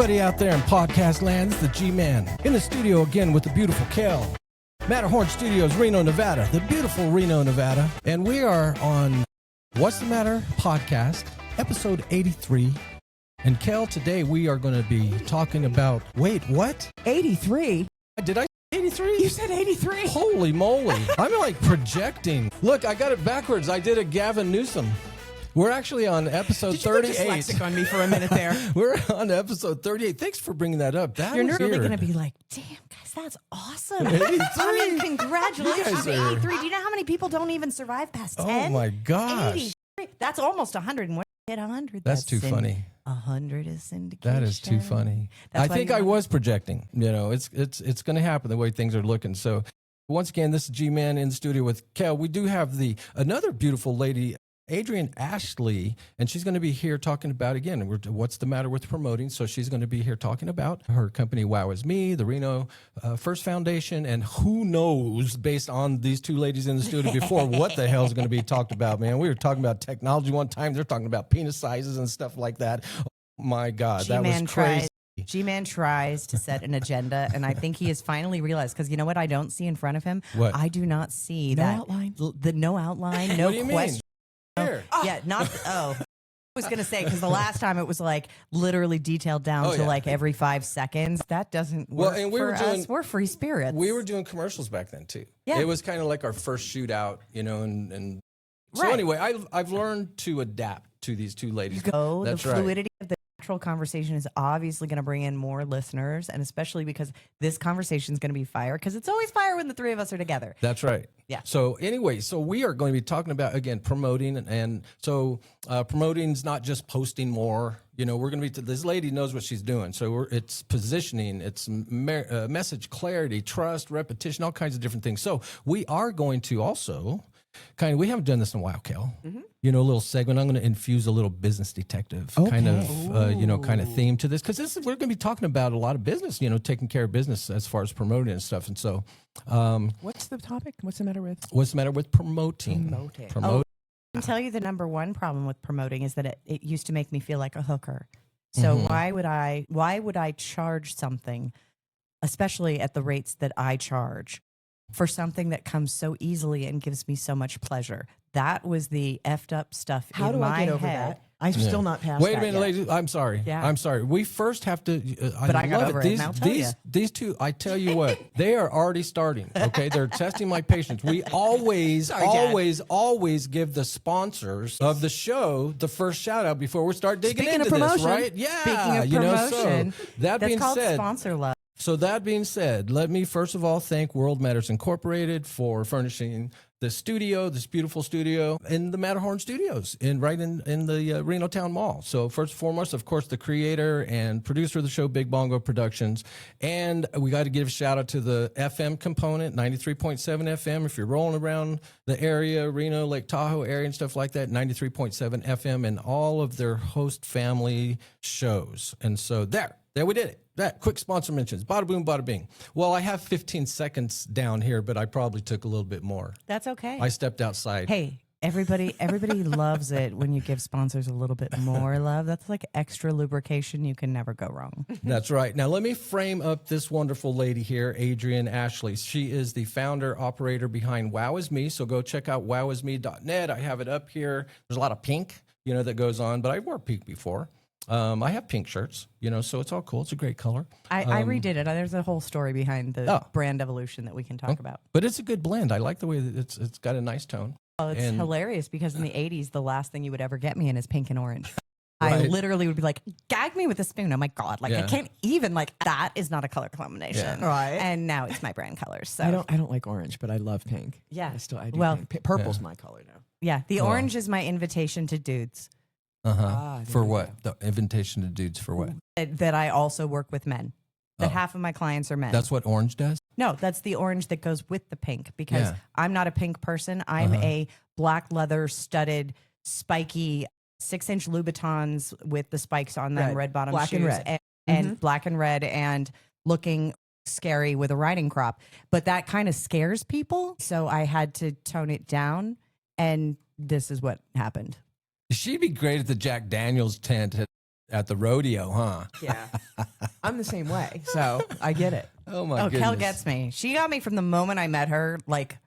everybody out there in podcast land. It's the G-Man in the studio again with the beautiful Kel. Matterhorn Studios, Reno, Nevada, the beautiful Reno, Nevada. And we are on What's the Matter podcast, episode 83. And Kel, today we are going to be talking about, wait, what? 83? Did I say 83? You said 83? Holy moly. I'm like projecting. Look, I got it backwards. I did a Gavin Newsom. We're actually on episode 38. Did you go dyslexic on me for a minute there? We're on episode 38. Thanks for bringing that up. You're was really weird. going to be like, damn, guys, that's awesome. 83. I mean, congratulations, You guys are- 83. Do you know how many people don't even survive past 10? Oh, my gosh. 83. That's almost 100. And when you hit 100, That's too funny. 100 is syndication. That is too funny. That's I why think you I know- was projecting. You know, it's going to happen the way things are looking. So once again, this is G-Man in the studio with Kel. We do have another beautiful lady, Adryenn Ashley, and she's going to be here talking about, again, what's the matter with promoting. So she's going to be here talking about her company, Wow Is Me, the Reno First Foundation, and who knows, based on these two ladies in the studio before, what the hell is going to be talked about, man. We were talking about technology one time. They're talking about penis sizes and stuff like that. Oh, my God, that was crazy. G-Man tries to set an agenda, and I think he has finally realized, because you know what I don't see in front of him? What? I do not see No that outline? no outline, no What do you mean? question. Here. Yeah, not I was gonna say, because the last time it was like literally detailed down to yeah. like every 5 seconds. That doesn't work and we for were doing- us. We're free spirits. We were doing commercials back then too. Yeah. It was kind of like our first shootout, you know, and so Right. anyway, I've learned to adapt to these two ladies. the That's right. fluidity of the natural conversation is obviously going to bring in more listeners, and especially because this conversation is going to be fire, because it's always fire when the three of us are together. That's right. Yeah. So anyway, so we are going to be talking about, again, promoting. And so promoting is not just posting more. You know, we're going to be, this lady knows what she's doing. So it's positioning, it's message clarity, trust, repetition, all kinds of different things. So we are going to also we haven't done this in a while, Kel. Mm-hmm. You know, a little segment. I'm going to infuse a little business detective kind of theme to this, because we're going to be talking about a lot of business, you know, taking care of business as far as promoting and stuff. And so, What's the topic? What's the matter with? what's the matter with promoting? Promoting. Promote. I can tell you the number one problem with promoting is that it used to make me feel like a hooker. So Mm-hmm. why would I charge something, especially at the rates that I charge, for something that comes so easily and gives me so much pleasure? That was the effed up stuff How in do my I get over head. that? I'm still not past Wait a that minute, yet. ladies. I'm sorry. Yeah. I'm sorry. We first have to. But I got love over it, These, and I'll tell ya. these two. I tell you what, they are already starting. Okay, they're testing my patience. We always, Sorry, Dad. always give the sponsors of the show the first shout out before we start digging Speaking into of this, promotion, right? Yeah. Speaking of you know, promotion, so that that's being called said, sponsor love. so that being said, let me first of all thank World Matters Incorporated for furnishing the studio, this beautiful studio in the Matterhorn Studios, right in the Reno Town Mall. So first and foremost, of course, the creator and producer of the show, Big Bongo Productions. And we got to give a shout out to the FM component, 93.7 FM. If you're rolling around the area, Reno, Lake Tahoe area and stuff like that, 93.7 FM, and all of their host family shows. And so there we did it. That quick sponsor mentions, bada boom, bada bing. Well, I have 15 seconds down here, but I probably took a little bit more. That's okay. I stepped outside. Hey, everybody loves it when you give sponsors a little bit more love. That's like extra lubrication. You can never go wrong. That's right. Now, let me frame up this wonderful lady here, Adryenn Ashley. She is the founder, operator behind Wow Is Me. So go check out wowisme.net. I have it up here. There's a lot of pink, you know, that goes on, but I've worn pink before. I have pink shirts, you know, so it's all cool. It's a great color. I redid it. There's a whole story behind the brand evolution that we can talk about. But it's a good blend. I like the way that it's got a nice tone. Well, it's And- hilarious because in the 80s, the last thing you would ever get me in is pink and orange. I Right. literally would be like, gag me with a spoon. Oh my God. Like, Yeah. I can't even, like, that is not a color combination. Yeah. Right. And now it's my brand colors. So, I don't like orange, but I love pink. Yeah. I do Well- pink. Purple's my color now. yeah, the Well. orange is my invitation to dudes there For you what? The invitation to dudes for what? that I also work with men. That half of my clients are men. That's what orange does? No, that's the orange that goes with the pink, because Yeah. I'm not a pink person. I'm a black leather studded, spiky 6-inch Louboutins with the spikes on them, Right. red bottom Black shoes, and red. and black and red, and looking scary with a riding crop. But that kind of scares people, so I had to tone it down, and this is what happened. She'd be great at the Jack Daniels tent at the rodeo, huh? Yeah. I'm the same way, so I get it. Oh my Oh, goodness. Kel gets me. She got me from the moment I met her, like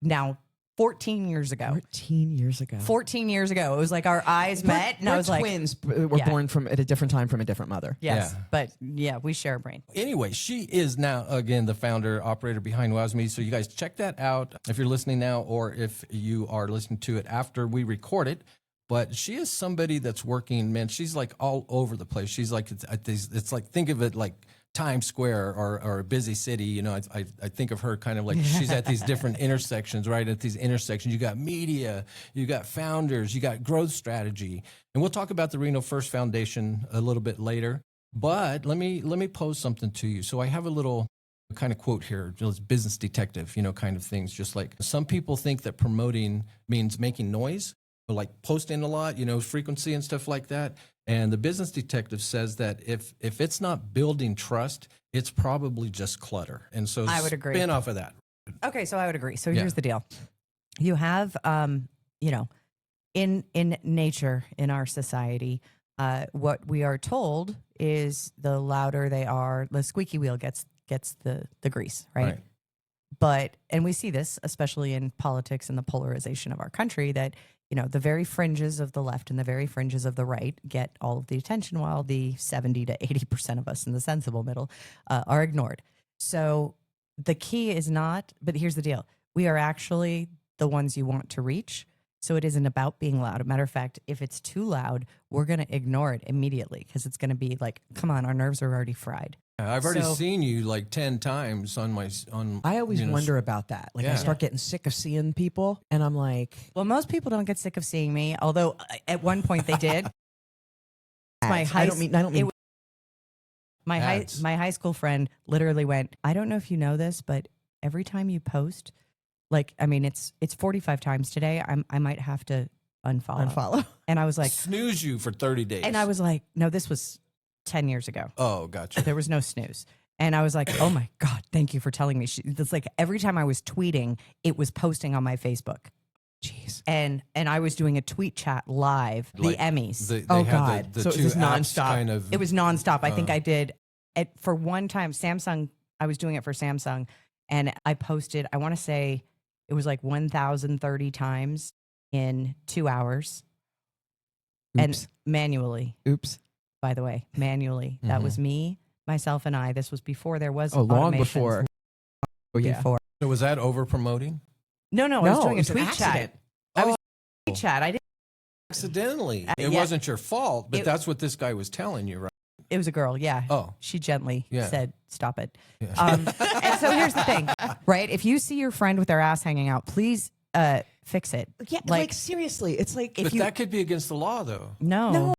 now 14 years ago. 14 years ago. 14 years ago. It was like our eyes met, and I We're was like, twins were Yeah. born from at a different time from a different mother. yes. Yeah. But yeah, we share a brain. Anyway, she is now, again, the founder, operator behind Wows Me. So you guys check that out if you're listening now or if you are listening to it after we record it. But she is somebody that's working, man, she's like all over the place. She's like, it's like, think of it like Times Square or a busy city. You know, I think of her kind of like she's at these different intersections, right? At these intersections, you got media, you got founders, you got growth strategy. And we'll talk about the Reno First Foundation a little bit later. But let me pose something to you. So I have a little kind of quote here, just business detective, you know, kind of things. Just like some people think that promoting means making noise, or like posting a lot, you know, frequency and stuff like that. And the business detective says that if it's not building trust, it's probably just clutter. And so I would agree. spin off of that. Okay, so I would agree. So Yeah. here's the deal. You have, you know, in nature, in our society, what we are told is the louder they are, the squeaky wheel gets the grease, right? But, and we see this, especially in politics and the polarization of our country, that, you know, the very fringes of the left and the very fringes of the right get all of the attention while the 70 to 80% of us in the sensible middle are ignored. So the key is not, but here's the deal. We are actually the ones you want to reach. So it isn't about being loud. As a matter of fact, if it's too loud, we're going to ignore it immediately because it's going to be like, come on, our nerves are already fried. I've already So- seen you like 10 times on I always you know, wonder about that. Like, I Yeah. start getting sick of seeing people, and I'm like, Well, most people don't get sick of seeing me, although at one point they did. My ads. high- I don't mean it was- My Ads. high school friend literally went, I don't know if you know this, but every time you post, like, I mean, it's 45 times today. I might have to unfollow. And I was like, snooze you for 30 days. and I was like, no, this was 10 years ago. Oh, gotcha. There was no snooze. And I was like, oh my God, thank you for telling me. It's like every time I was tweeting, it was posting on my Facebook. jeez. And I was doing a tweet chat live, Like, the Emmys. They Oh, had God. The So it two was apps nonstop. kind of. It was nonstop. I think I did it for one time. Samsung, I was doing it for Samsung, and I posted, I want to say it was like 1,030 times in 2 hours. Oops. And manually, Oops. by the way, manually. That was me, myself, and I. This was before there was Oh, long automations. before. Oh, yeah. Before. So was that over promoting? No, I was No, doing it a was an tweet accident. chat. I was tweet chat. I didn't. Accidentally. It yeah. wasn't your fault, but It- that's what this guy was telling you, right? It was a girl. Yeah. Oh. She gently Yeah. said, "Stop it." Yeah. And so here's the thing, right? If you see your friend with their ass hanging out, please fix it. Yeah, Like- like seriously, it's like But that could be against the law, though. No.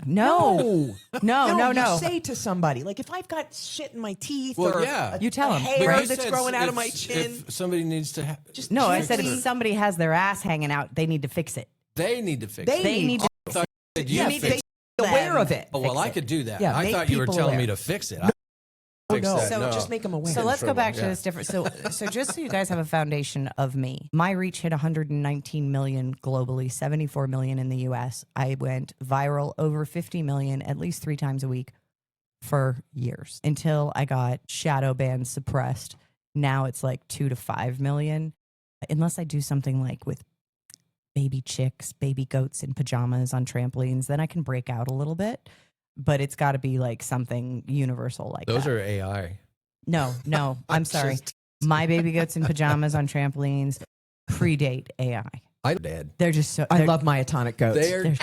no, No. You say to somebody, like, if I've got shit in my teeth, Well, or yeah. You tell a 'em. hair Right. that's said growing out of if- my chin, If somebody needs to, just No, I said if gently- somebody has their ass hanging out, they need to fix it. they need to fix They it. They need to. I thought you you said need you to fix be it. aware of it. Oh, well, fix I it. could do that. Yeah, I make thought you were people telling me aware. to fix it. Oh, Fix no. that. So No. just make them aware. So let's go trouble, back to yeah. this different. So just so you guys have a foundation of me, my reach hit 119 million globally, 74 million in the U.S. I went viral over 50 million at least 3 times a week for years until I got shadow banned, suppressed. Now it's like 2 to 5 million, unless I do something like with baby chicks, baby goats in pajamas on trampolines. Then I can break out a little bit. But it's got to be like something universal like Those that. are AI. No, I'm sorry. Just- My baby goats in pajamas on trampolines predate AI. I did. They're just so. I they're- love myotonic goats. They're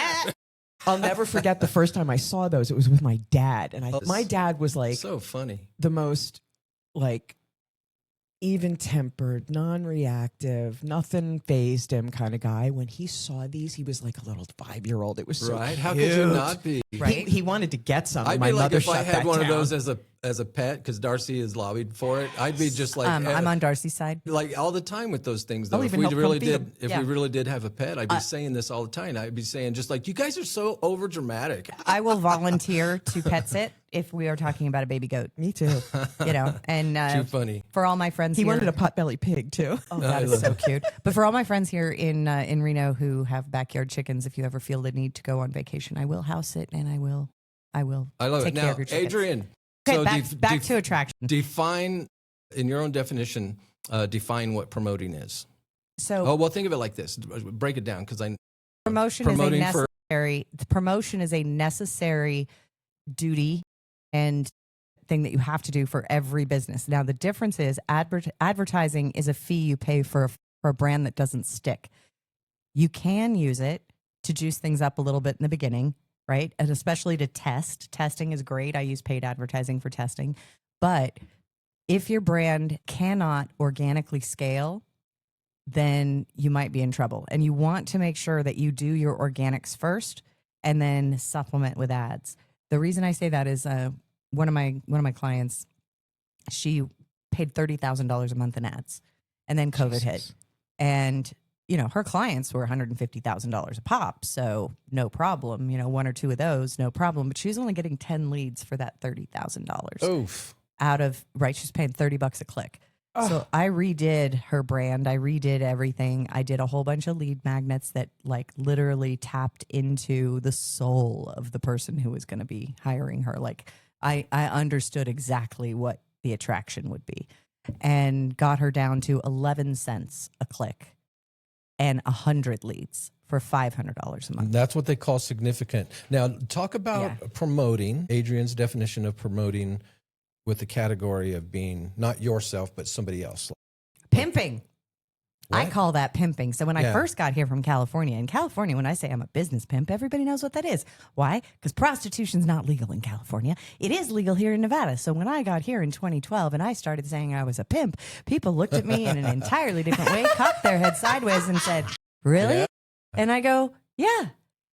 I'll never forget the first time I saw those. It was with my dad, and my dad was like so funny. the most like even-tempered, non-reactive, nothing phased him kind of guy. When he saw these, he was like a little 5-year-old. It was so Right? cute. How could you not be? Right? He wanted to get some. I'd and my be like mother if I shut had that one of down. those as as a pet because Darcy has lobbied for it. I'd be just like I'm on Darcy's side. like all the time with those things though. I'll If even we help really come feed did, them. if Yeah. we really did have a pet, I'd be saying this all the time. I'd be saying just like, you guys are so over dramatic. I will volunteer to pet sit if we are talking about a baby goat. Me too. You know, and Too funny. for all my friends He here, wanted a potbelly pig too. oh, that is so cute. But for all my friends here in Reno who have backyard chickens, if you ever feel the need to go on vacation, I will house it and I will I love take it. care Now, of your chickens. Adryenn, Okay, so back to attraction. define in your own definition. Define what promoting is. So Oh well, think of it like this. Break it down because I promotion is a promoting for- necessary. Promotion is a necessary duty and thing that you have to do for every business. Now the difference is advertising is a fee you pay for a brand that doesn't stick. You can use it to juice things up a little bit in the beginning, right? And especially to test. Testing is great. I use paid advertising for testing. But if your brand cannot organically scale, then you might be in trouble. And you want to make sure that you do your organics first and then supplement with ads. The reason I say that is one of my clients, she paid $30,000 a month in ads, and then COVID hit, and you know her clients were $150,000 a pop, so no problem. You know, one or two of those, no problem. But she was only getting 10 leads for that $30,000 oof. out of right. She's paying $30 a click. So I redid her brand. I redid everything. I did a whole bunch of lead magnets that like literally tapped into the soul of the person who was going to be hiring her. Like I understood exactly what the attraction would be and got her down to 11 cents a click and 100 leads for $500 a month. That's what they call significant. Now, talk about promoting. Adrienn's definition of promoting with the category of being not yourself, but somebody else. Pimping. I What? call that pimping. So when I Yeah. first got here from California, in California, when I say I'm a business pimp, everybody knows what that is. Why? Because prostitution's not legal in California. It is legal here in Nevada. So when I got here in 2012 and I started saying I was a pimp, people looked at me in an entirely different way, cocked their head sideways and said, really? Yeah. And I go, yeah.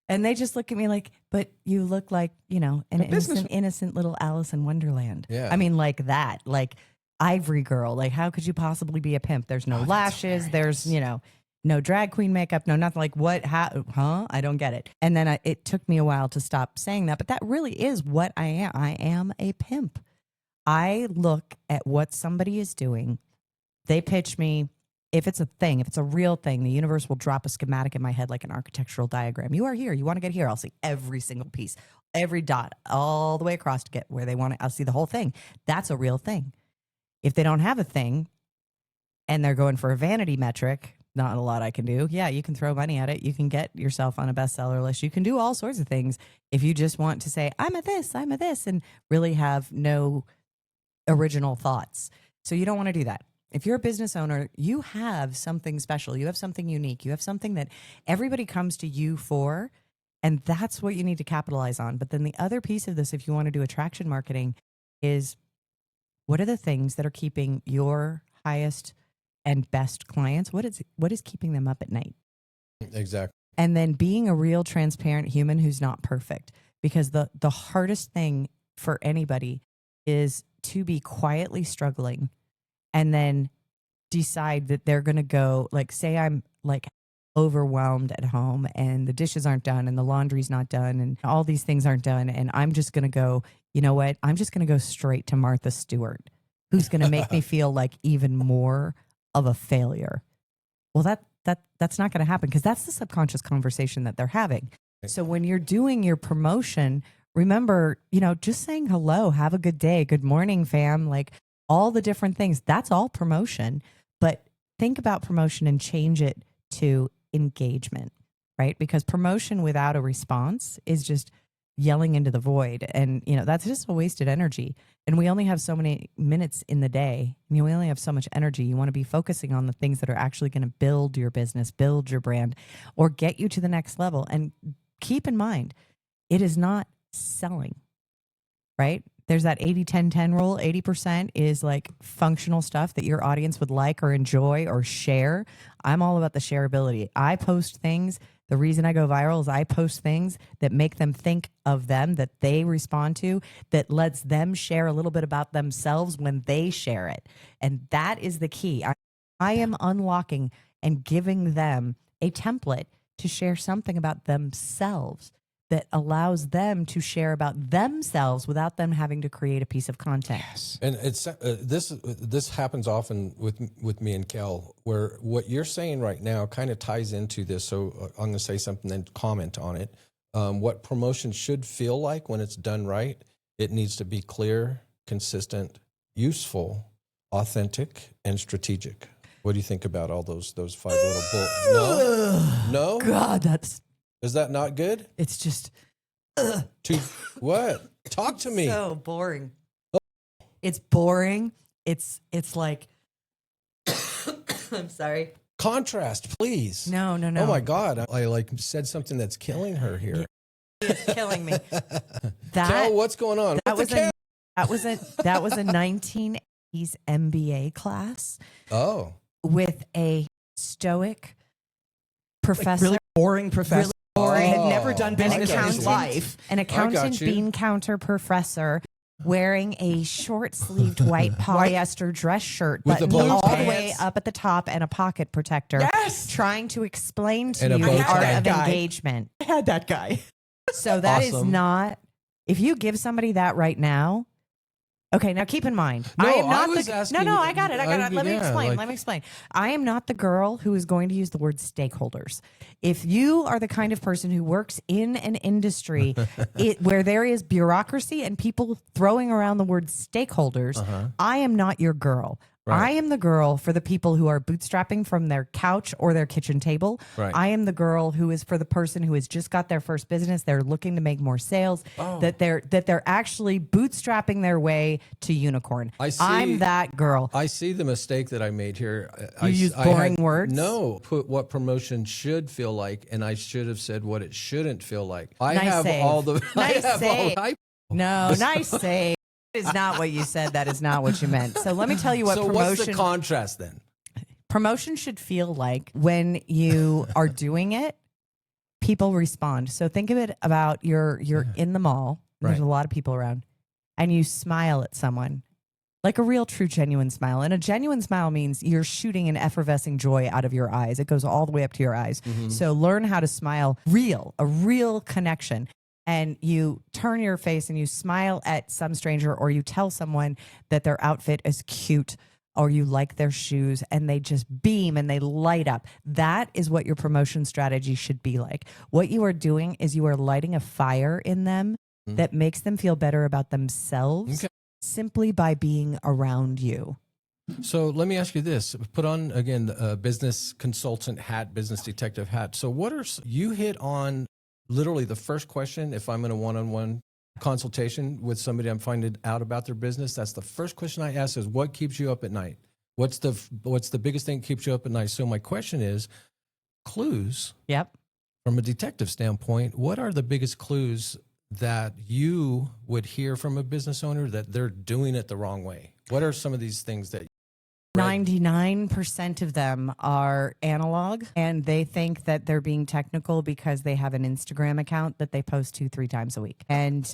And they just look at me like, but you look like, you know, an innocent little Alice in Wonderland. Yeah. I mean, like that, like Ivory Girl. Like, how could you possibly be a pimp? There's no lashes. There's, you know, no drag queen makeup, no nothing. Like, what? How? Huh? I don't get it. And then it took me a while to stop saying that, but that really is what I am. I am a pimp. I look at what somebody is doing. They pitch me. If it's a thing, if it's a real thing, the universe will drop a schematic in my head like an architectural diagram. You are here. You want to get here. I'll see every single piece, every dot, all the way across to get where they want it. I'll see the whole thing. That's a real thing. If they don't have a thing and they're going for a vanity metric, not a lot I can do. Yeah, you can throw money at it. You can get yourself on a bestseller list. You can do all sorts of things if you just want to say, I'm a this, and really have no original thoughts. So you don't want to do that. If you're a business owner, you have something special. You have something unique. You have something that everybody comes to you for, and that's what you need to capitalize on. But then the other piece of this, if you want to do attraction marketing, is what are the things that are keeping your highest and best clients? What is keeping them up at night? Exactly. And then being a real transparent human who's not perfect, because the hardest thing for anybody is to be quietly struggling and then decide that they're going to go, like, say I'm like overwhelmed at home and the dishes aren't done and the laundry's not done and all these things aren't done. And I'm just going to go, you know what? I'm just going to go straight to Martha Stewart, who's going to make me feel like even more of a failure. Well, that's not going to happen, because that's the subconscious conversation that they're having. So when you're doing your promotion, remember, you know, just saying hello, have a good day, good morning, fam, like all the different things, that's all promotion. But think about promotion and change it to engagement, right? Because promotion without a response is just yelling into the void. And, you know, that's just a wasted energy. And we only have so many minutes in the day. I mean, we only have so much energy. You want to be focusing on the things that are actually going to build your business, build your brand, or get you to the next level. And keep in mind, it is not selling, right? There's that 80-10-10 rule. 80% is like functional stuff that your audience would like or enjoy or share. I'm all about the shareability. I post things The reason I go viral is I post things that make them think of them, that they respond to, that lets them share a little bit about themselves when they share it. And that is the key. I am unlocking and giving them a template to share something about themselves that allows them to share about themselves without them having to create a piece of content. Yes. And it's this happens often with me and Kel, where what you're saying right now kind of ties into this. So I'm going to say something, then comment on it. What promotion should feel like when it's done right, it needs to be clear, consistent, useful, authentic, and strategic. What do you think about all those 5 little bullets? No? God, Is that not good? it's just What? Talk to me. so boring. It's boring. It's like I'm sorry. Contrast, please. No. Oh my God. I like said something that's killing her here. It's killing me. Kel, what's going on? That What's was the that was a 1980s MBA class Oh. with a stoic professor, Really boring professor. Really boring. Had never done Oh, business in I got his you. life. an accountant you. bean counter professor wearing a short-sleeved white polyester dress shirt With the buttoned blue all the pants. way up at the top and a pocket protector. Yes. Trying to explain to And a you bow the art tie. of Guy. engagement. I had that guy. So that is Awesome. not. If you give somebody that right now, okay. Now keep in mind, No, I am I not was the. asking- No, I got it. Let me yeah, explain. like- Let me explain. I am not the girl who is going to use the word stakeholders. If you are the kind of person who works in an industry where there is bureaucracy and people throwing around the word stakeholders, I am not your girl. Right. I am the girl for the people who are bootstrapping from their couch or their kitchen table. Right. I am the girl who is for the person who has just got their first business. They're looking to make more sales. Oh. That they're actually bootstrapping their way to unicorn. I see. I'm that girl. I see the mistake that I made here. You use boring words? No, put what promotion should feel like, and I should have said what it shouldn't feel like. I Nice have save. all the. Nice I have save. all. No, nice save. That is not what you said. That is not what you meant. So let me tell you what So what's the promotion contrast then? promotion should feel like when you are doing it. People respond. So think of it about you're in the mall. Right. There's a lot of people around, and you smile at someone. Like a real, true, genuine smile. And a genuine smile means you're shooting an effervescing joy out of your eyes. It goes all the way up to your eyes. So learn how to smile a real connection. And you turn your face and you smile at some stranger, or you tell someone that their outfit is cute, or you like their shoes, and they just beam and they light up. That is what your promotion strategy should be like. What you are doing is you are lighting a fire in them that makes them feel better about themselves. Okay. Simply by being around you. So let me ask you this: put on again the business consultant hat, business detective hat. So what are you hit on? Literally the first question, if I'm in a one-on-one consultation with somebody, I'm finding out about their business. That's the first question I ask: is what keeps you up at night? What's the biggest thing that keeps you up at night? So my question is, clues. Yep. From a detective standpoint, what are the biggest clues that you would hear from a business owner that they're doing it the wrong way? What are some of these things that 99% of them are analog, and they think that they're being technical because they have an Instagram account that they post 2-3 times a week. And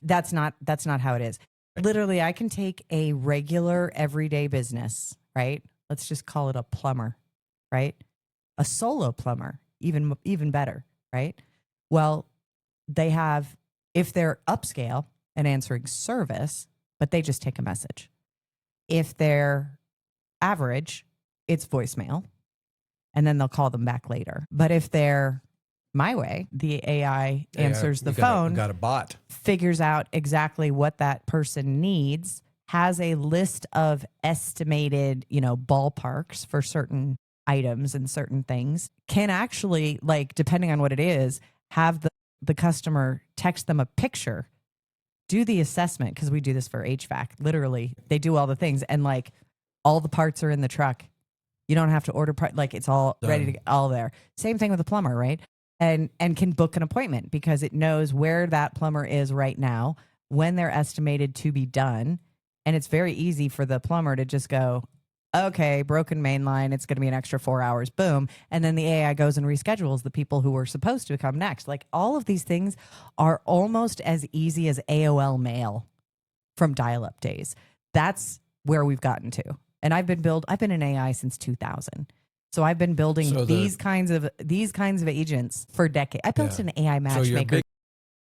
that's not how it is. Literally, I can take a regular everyday business, right? Let's just call it a plumber, right? A solo plumber, even better, right? Well, they have, if they're upscale and answering service, but they just take a message. If they're average, it's voicemail, and then they'll call them back later. But if they're my way, the AI answers the phone, got a bot, figures out exactly what that person needs, has a list of estimated, ballparks for certain items and certain things, can actually, like, depending on what it is, have the customer text them a picture, do the assessment, because we do this for HVAC. Literally, they do all the things, and like all the parts are in the truck. You don't have to order like it's all ready to go, all there. Same thing with the plumber, right? And can book an appointment because it knows where that plumber is right now, when they're estimated to be done. And it's very easy for the plumber to just go, okay, broken main line, it's going to be an extra 4 hours, boom. And then the AI goes and reschedules the people who were supposed to come next. Like all of these things are almost as easy as AOL mail from dial-up days. That's where we've gotten to. And I've been in AI since 2000. So I've been building these kinds of agents for decades. I built an AI matchmaker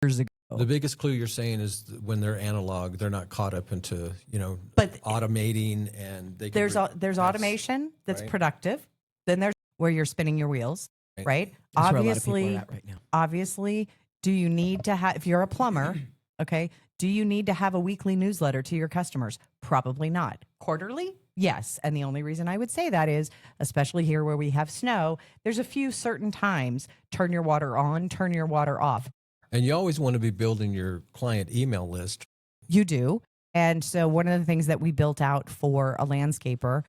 years ago. The biggest clue you're saying is when they're analog, they're not caught up into, automating, and there's automation that's productive. Then there's where you're spinning your wheels, right? That's where a lot of people are at right now. Obviously, do you need to have, if you're a plumber, okay, do you need to have a weekly newsletter to your customers? Probably not. Quarterly? Yes. And the only reason I would say that is, especially here where we have snow, there's a few certain times, turn your water on, turn your water off. And you always want to be building your client email list. You do. And so one of the things that we built out for a landscaper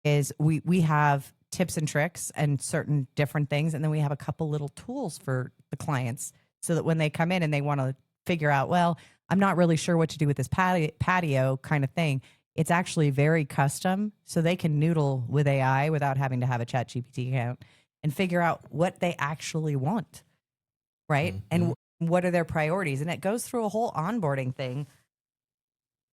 is we have tips and tricks and certain different things. And then we have a couple little tools for the clients so that when they come in and they want to figure out, well, I'm not really sure what to do with this patio kind of thing. It's actually very custom. So they can noodle with AI without having to have a ChatGPT account and figure out what they actually want. Right. Mm-hmm. And what are their priorities? And it goes through a whole onboarding thing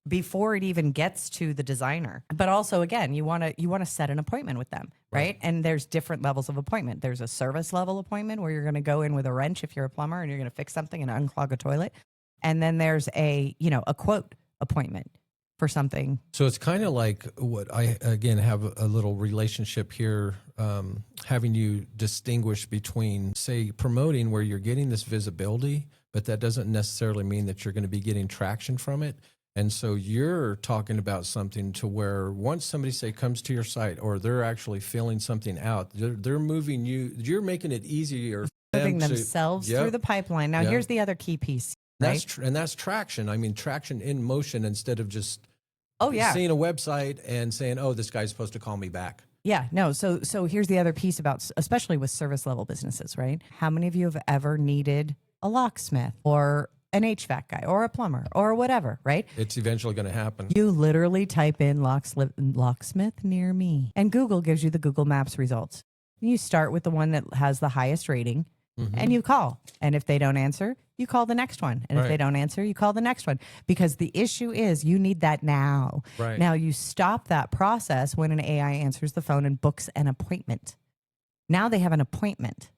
before it even gets to the designer. But also, again, you want to set an appointment with them, right? And there's different levels of appointment. There's a service level appointment where you're going to go in with a wrench if you're a plumber and you're going to fix something and unclog a toilet. And then there's a quote appointment for something. So it's kind of like what I, again, have a little relationship here, having you distinguish between, say, promoting where you're getting this visibility, but that doesn't necessarily mean that you're going to be getting traction from it. And so you're talking about something to where once somebody, say, comes to your site or they're actually filling something out, they're moving you, you're making it easier for moving themselves through the pipeline. Now, here's the other key piece. Right? That's traction. I mean, traction in motion instead of just seeing a website and saying, oh, this guy's supposed to call me back. Yeah, no. So here's the other piece about, especially with service level businesses, right? How many of you have ever needed a locksmith or an HVAC guy or a plumber or whatever, right? It's eventually going to happen. You literally type in locksmith near me and Google gives you the Google Maps results. You start with the one that has the highest rating and you call. And if they don't answer, you call the next one. And if they don't answer, you call the next one. Because the issue is you need that now. Right. Now you stop that process when an AI answers the phone and books an appointment. Now they have an appointment,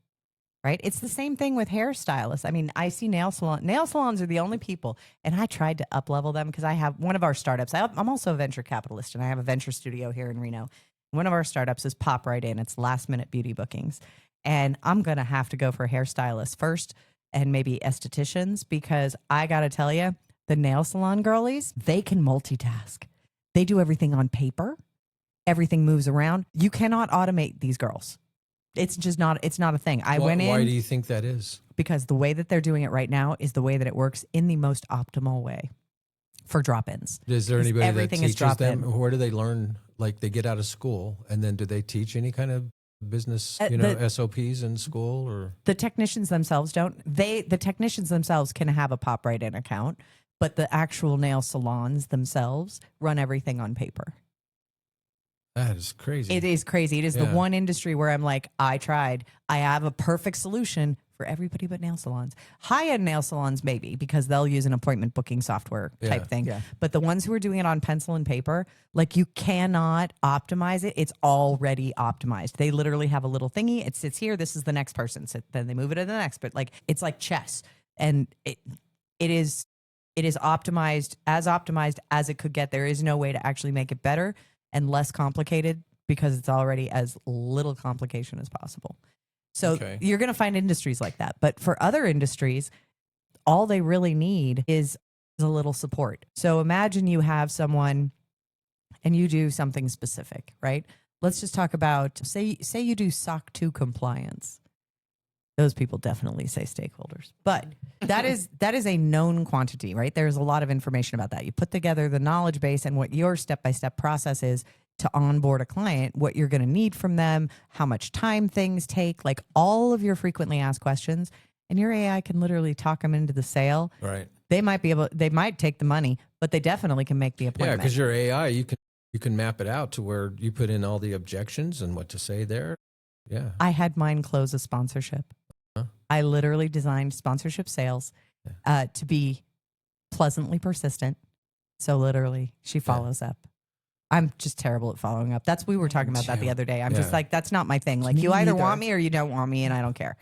right? It's the same thing with hairstylists. I mean, I see nail salons are the only people, and I tried to up-level them because I have one of our startups. I'm also a venture capitalist, and I have a venture studio here in Reno. One of our startups is Pop Right In. It's last-minute beauty bookings. And I'm going to have to go for hairstylists first and maybe estheticians because I got to tell you, the nail salon girlies, they can multitask. They do everything on paper. Everything moves around. You cannot automate these girls. It's just not, it's not a thing. Why do you think that is? Because the way that they're doing it right now is the way that it works in the most optimal way for drop-ins. Is there anybody that teaches them? In. Where do they learn? Like they get out of school and then do they teach any kind of business, SOPs in school? Or the technicians themselves don't. The technicians themselves can have a Pop Right In account, but the actual nail salons themselves run everything on paper. That is crazy. It is crazy. It is the one industry where I'm like, I tried. I have a perfect solution for everybody but nail salons. High-end nail salons, maybe, because they'll use an appointment booking software type thing. Yeah. But the ones who are doing it on pencil and paper, like you cannot optimize it. It's already optimized. They literally have a little thingy. It sits here. This is the next person. So then they move it to the next. But like it's like chess. And it is optimized as it could get. There is no way to actually make it better and less complicated because it's already as little complication as possible. So you're going to find industries like that. But for other industries, all they really need is a little support. So imagine you have someone and you do something specific, right? Let's just talk about, say you do SOC 2 compliance. Those people definitely say stakeholders. But that is a known quantity, right? There's a lot of information about that. You put together the knowledge base and what your step-by-step process is to onboard a client, what you're going to need from them, how much time things take, like all of your frequently asked questions. And your AI can literally talk them into the sale. Right. They might take the money, but they definitely can make the appointment. Yeah, because your AI, you can you can map it out to where you put in all the objections and what to say there. Yeah. I had mine close a sponsorship. Huh? I literally designed sponsorship sales to be pleasantly persistent. So literally, she follows up. I'm just terrible at following up. We were talking about that the other day. I'm just like, that's not my thing. Like, you either want me or you don't want me, and I don't care.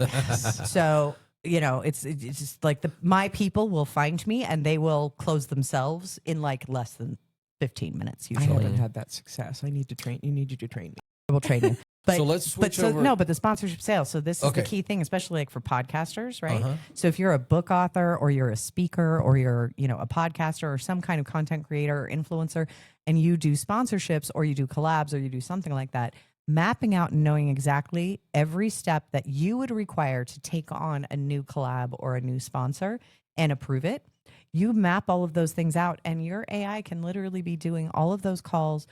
So, it's just like my people will find me and they will close themselves in like less than 15 minutes I usually. haven't had that success. I need to train. You need you to train me. We'll train you. But, so let's switch over. No, but the sponsorship sales. So this is the key thing, especially like for podcasters, right? So if you're a book author or you're a speaker or you're, a podcaster or some kind of content creator or influencer, and you do sponsorships or you do collabs or you do something like that, mapping out and knowing exactly every step that you would require to take on a new collab or a new sponsor and approve it. You map all of those things out and your AI can literally be doing all of those calls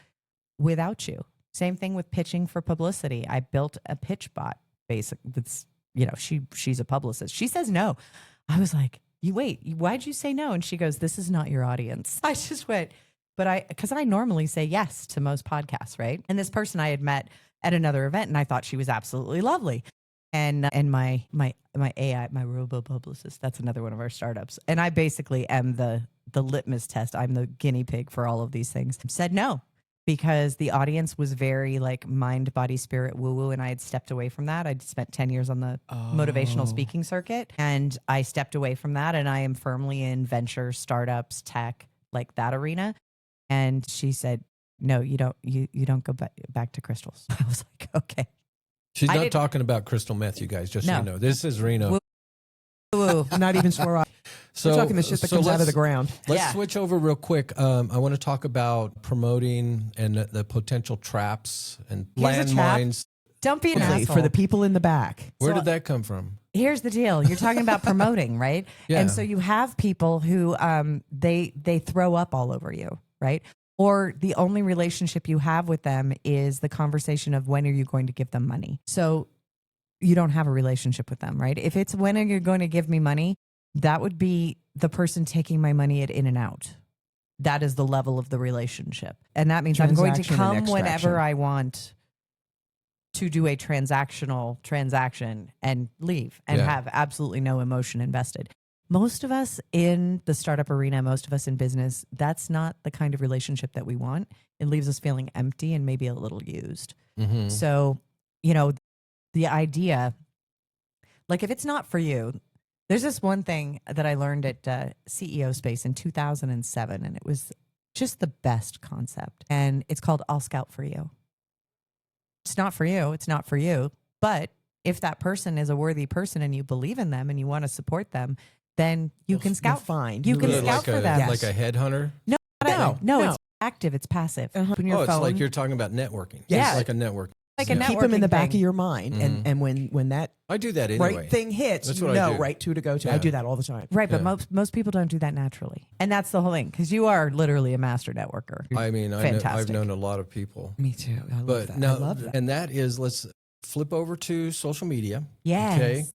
without you. Same thing with pitching for publicity. I built a pitch bot that's, she's a publicist. She says no. I was like, why'd you say no? And she goes, this is not your audience. I just went, because I normally say yes to most podcasts, right? And this person I had met at another event and I thought she was absolutely lovely. And my AI, my robo publicist, that's another one of our startups. And I basically am the litmus test. I'm the guinea pig for all of these things. Said no. Because the audience was very like mind, body, spirit, woo woo. And I had stepped away from that. I'd spent 10 years on the motivational speaking circuit. And I stepped away from that. And I am firmly in venture, startups, tech, like that arena. And she said, no, you don't go back to crystals. I was like, okay. She's not talking about crystal meth, you guys, just so you know. This is Reno. Woo. Not even swear off. So, we're talking the shit that comes out of the ground. Let's switch over real quick. I want to talk about promoting and the potential traps and landmines. Don't be an asshole. For the people in the back. Where did that come from? Here's the deal. You're talking about promoting, right? Yeah. And so you have people who they throw up all over you, right? Or the only relationship you have with them is the conversation of when are you going to give them money? So you don't have a relationship with them, right? If it's when are you going to give me money, that would be the person taking my money at In-N-Out. That is the level of the relationship. And that means I'm going to come whenever I want to do a transactional transaction and leave and have absolutely no emotion invested. Most of us in the startup arena, most of us in business, that's not the kind of relationship that we want. It leaves us feeling empty and maybe a little used. Mm-hmm. So, the idea, like if it's not for you, there's this one thing that I learned at CEO Space in 2007, and it was just the best concept. And it's called I'll Scout for You. It's not for you. It's not for you. But if that person is a worthy person and you believe in them and you want to support them, then you can scout. You can scout for them. Like a headhunter? No, it's active. It's passive. When your it's phone. like you're talking about networking. Yeah. It's like a network. Like a networking Keep them in the back thing. of your mind. Mm-hmm. And when that I do that anyway. right thing hits, that's you what know I do. right to go to. Yeah. I do that all the time. Right, but most people don't do that naturally. And that's the whole thing, because you are literally a master networker. I mean, I've known a lot of people. Me too. I love that. No, I love that. And that is, let's flip over to social media. Yes. Okay.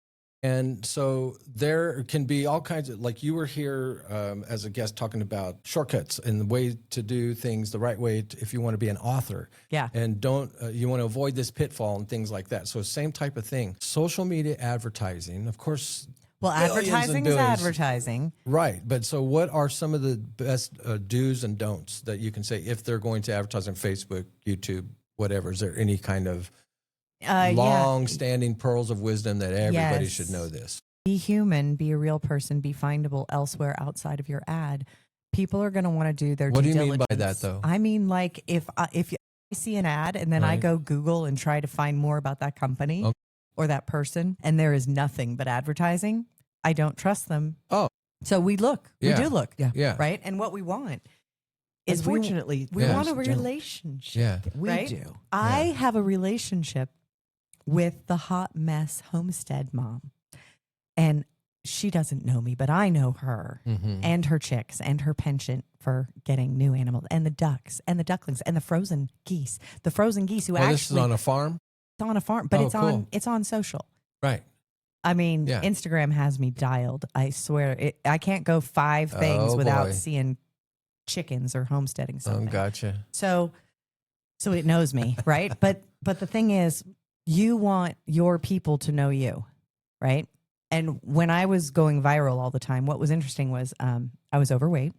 And so there can be all kinds of, like you were here as a guest talking about shortcuts and the way to do things the right way if you want to be an author. Yeah. And you want to avoid this pitfall and things like that. So same type of thing. Social media advertising, of course. Well, advertising is advertising. Right. But so what are some of the best do's and don'ts that you can say if they're going to advertise on Facebook, YouTube, whatever? Is there any kind of long-standing pearls of wisdom that everybody should know this? Be human, be a real person, be findable elsewhere outside of your ad. People are going to want to do their due diligence. What do you mean by that, though? I mean, like if I see an ad and then I go Google and try to find more about that company or that person, and there is nothing but advertising, I don't trust them. Oh. So we look. Yeah. We do look. Yeah. Right? And what we want is unfortunately, we want a relationship. Yeah. Right? We do. I have a relationship with the hot mess homestead mom. And she doesn't know me, but I know her and her chicks and her penchant for getting new animals and the ducks and the ducklings and the frozen geese. The frozen geese who actually... this is on a farm? It's on a farm, but it's on social. Right. I mean, Instagram has me dialed. I swear. I can't go 5 things without seeing chickens or homesteading something. Oh, gotcha. So So it knows me, right? But the thing is, you want your people to know you, right? And when I was going viral all the time, what was interesting was I was overweight,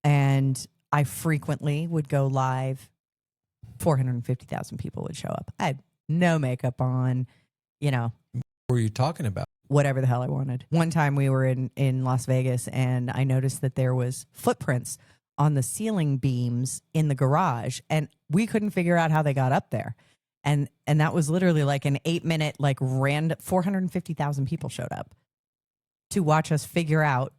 and I frequently would go live. 450,000 people would show up. I had no makeup on, What were you talking about? whatever the hell I wanted. One time we were in Las Vegas, and I noticed that there was footprints on the ceiling beams in the garage, and we couldn't figure out how they got up there. And that was literally like an 8-minute, like random 450,000 people showed up to watch us figure out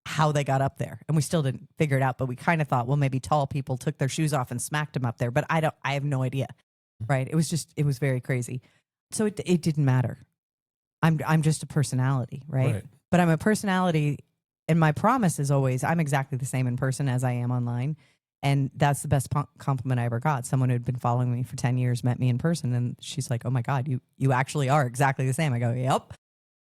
how they got up there. And we still didn't figure it out, but we kind of thought, well, maybe tall people took their shoes off and smacked them up there. But I have no idea. Right. It was very crazy. So it didn't matter. I'm just a personality. Right. But I'm a personality. And my promise is always, I'm exactly the same in person as I am online. And that's the best compliment I ever got. Someone who had been following me for 10 years met me in person, and she's like, oh my God, you actually are exactly the same. I go, yep.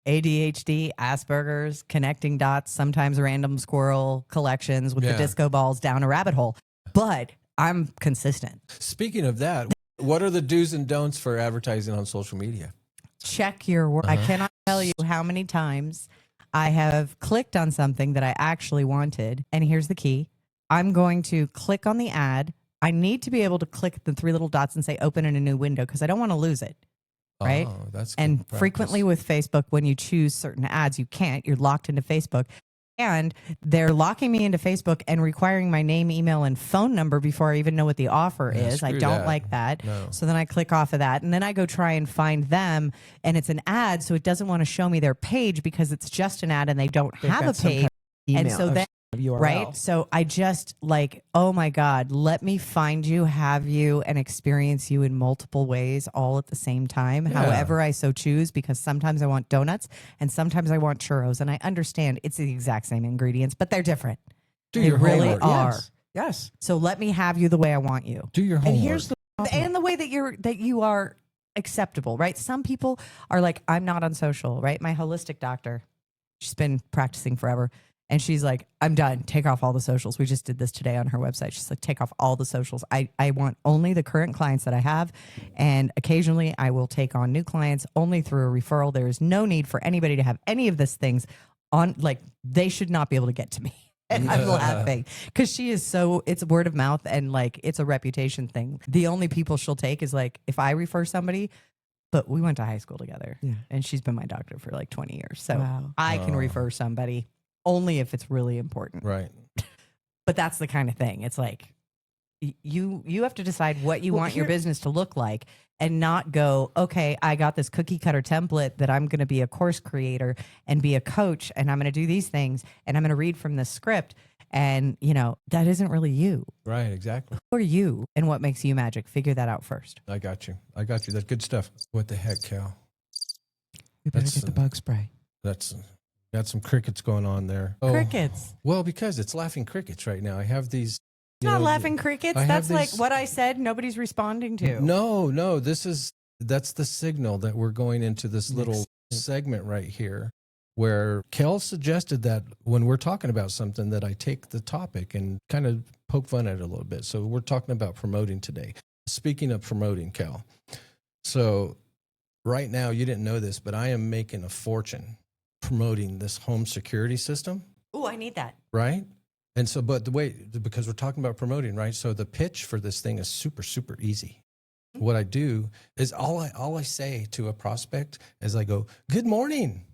ADHD, Asperger's, connecting dots, sometimes random squirrel collections with the disco balls down a rabbit hole. But I'm consistent. Speaking of that, what are the do's and don'ts for advertising on social media? Check your work. I cannot tell you how many times I have clicked on something that I actually wanted. And here's the key. I'm going to click on the ad. I need to be able to click the 3 little dots and say open in a new window because I don't want to lose it. Right. Oh, that's and good practice. Frequently with Facebook, when you choose certain ads, you can't. You're locked into Facebook. And they're locking me into Facebook and requiring my name, email, and phone number before I even know what the offer is. I don't like that. No. So then I click off of that. And then I go try and find them. And it's an ad. So it doesn't want to show me their page because it's just an ad and they don't have a page. And so then, right? So I just like, oh my God, let me find you, have you, and experience you in multiple ways all at the same time, however I so choose, because sometimes I want donuts and sometimes I want churros. And I understand it's the exact same ingredients, but they're different. They really are. Yes. So let me have you the way I want you. Do your homework. And here's the And the way that you are acceptable, right? Some people are like, I'm not on social, right? My holistic doctor, she's been practicing forever. And she's like, I'm done. Take off all the socials. We just did this today on her website. She's like, take off all the socials. I want only the current clients that I have. And occasionally I will take on new clients only through a referral. There is no need for anybody to have any of these things on. Like, they should not be able to get to me. And I'm laughing because she is it's word of mouth and like it's a reputation thing. The only people she'll take is like if I refer somebody, but we went to high school together and she's been my doctor for like 20 years. So I can refer somebody only if it's really important. Right. But that's the kind of thing. It's like you have to decide what you want your business to look like and not go, okay, I got this cookie cutter template that I'm going to be a course creator and be a coach and I'm going to do these things and I'm going to read from this script. And, that isn't really you. Right, exactly. Who are you and what makes you magic? Figure that out first. I got you. That's good stuff. What the heck, Cal? You better get the bug spray. That's got some crickets going on there. Crickets. Well, because it's laughing crickets right now. I have these. It's not laughing crickets. That's like what I said. Nobody's responding to. No. That's the signal that we're going into this little segment right here where Kel suggested that when we're talking about something that I take the topic and kind of poke fun at it a little bit. So we're talking about promoting today. Speaking of promoting, Kel. So right now, you didn't know this, but I am making a fortune promoting this home security system. Oh, I need that. Right? And so, but because we're talking about promoting, right? So the pitch for this thing is super, super easy. What I do is all I say to a prospect is I go, good morning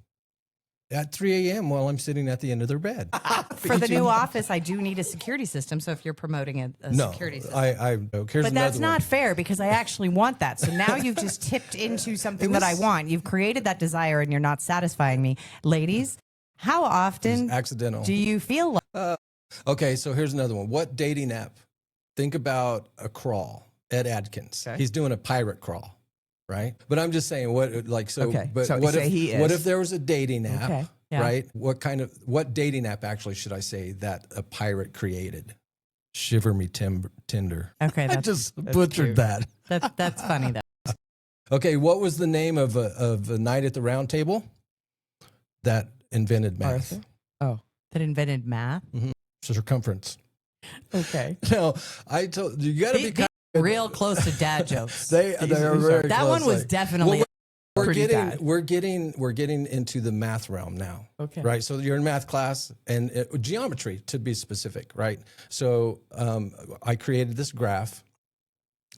at 3 a.m. while I'm sitting at the end of their bed. For the new office, I do need a security system. So if you're promoting a security system. But that's not fair because I actually want that. So now you've just tipped into something that I want. You've created that desire and you're not satisfying me. Ladies, how often accidental do you feel like... Okay, so here's another one. What dating app? Think about a crawl. Ed Adkins. Okay. He's doing a pirate crawl, right? But I'm just saying, what if there was a dating app, right? What dating app actually should I say that a pirate created? Shiver Me Tinder. Okay, I just butchered that. That's funny though. Okay, what was the name of a night at the round table that invented math? Arthur? Oh, that invented math? Mm-hmm. Circumference. Okay. No, I told you got to be These real close to dad jokes. they are very That close, one was like- definitely Well, we're pretty getting bad. we're getting into the math realm now. Okay. Right. So you're in math class and geometry to be specific. Right. So I created this graph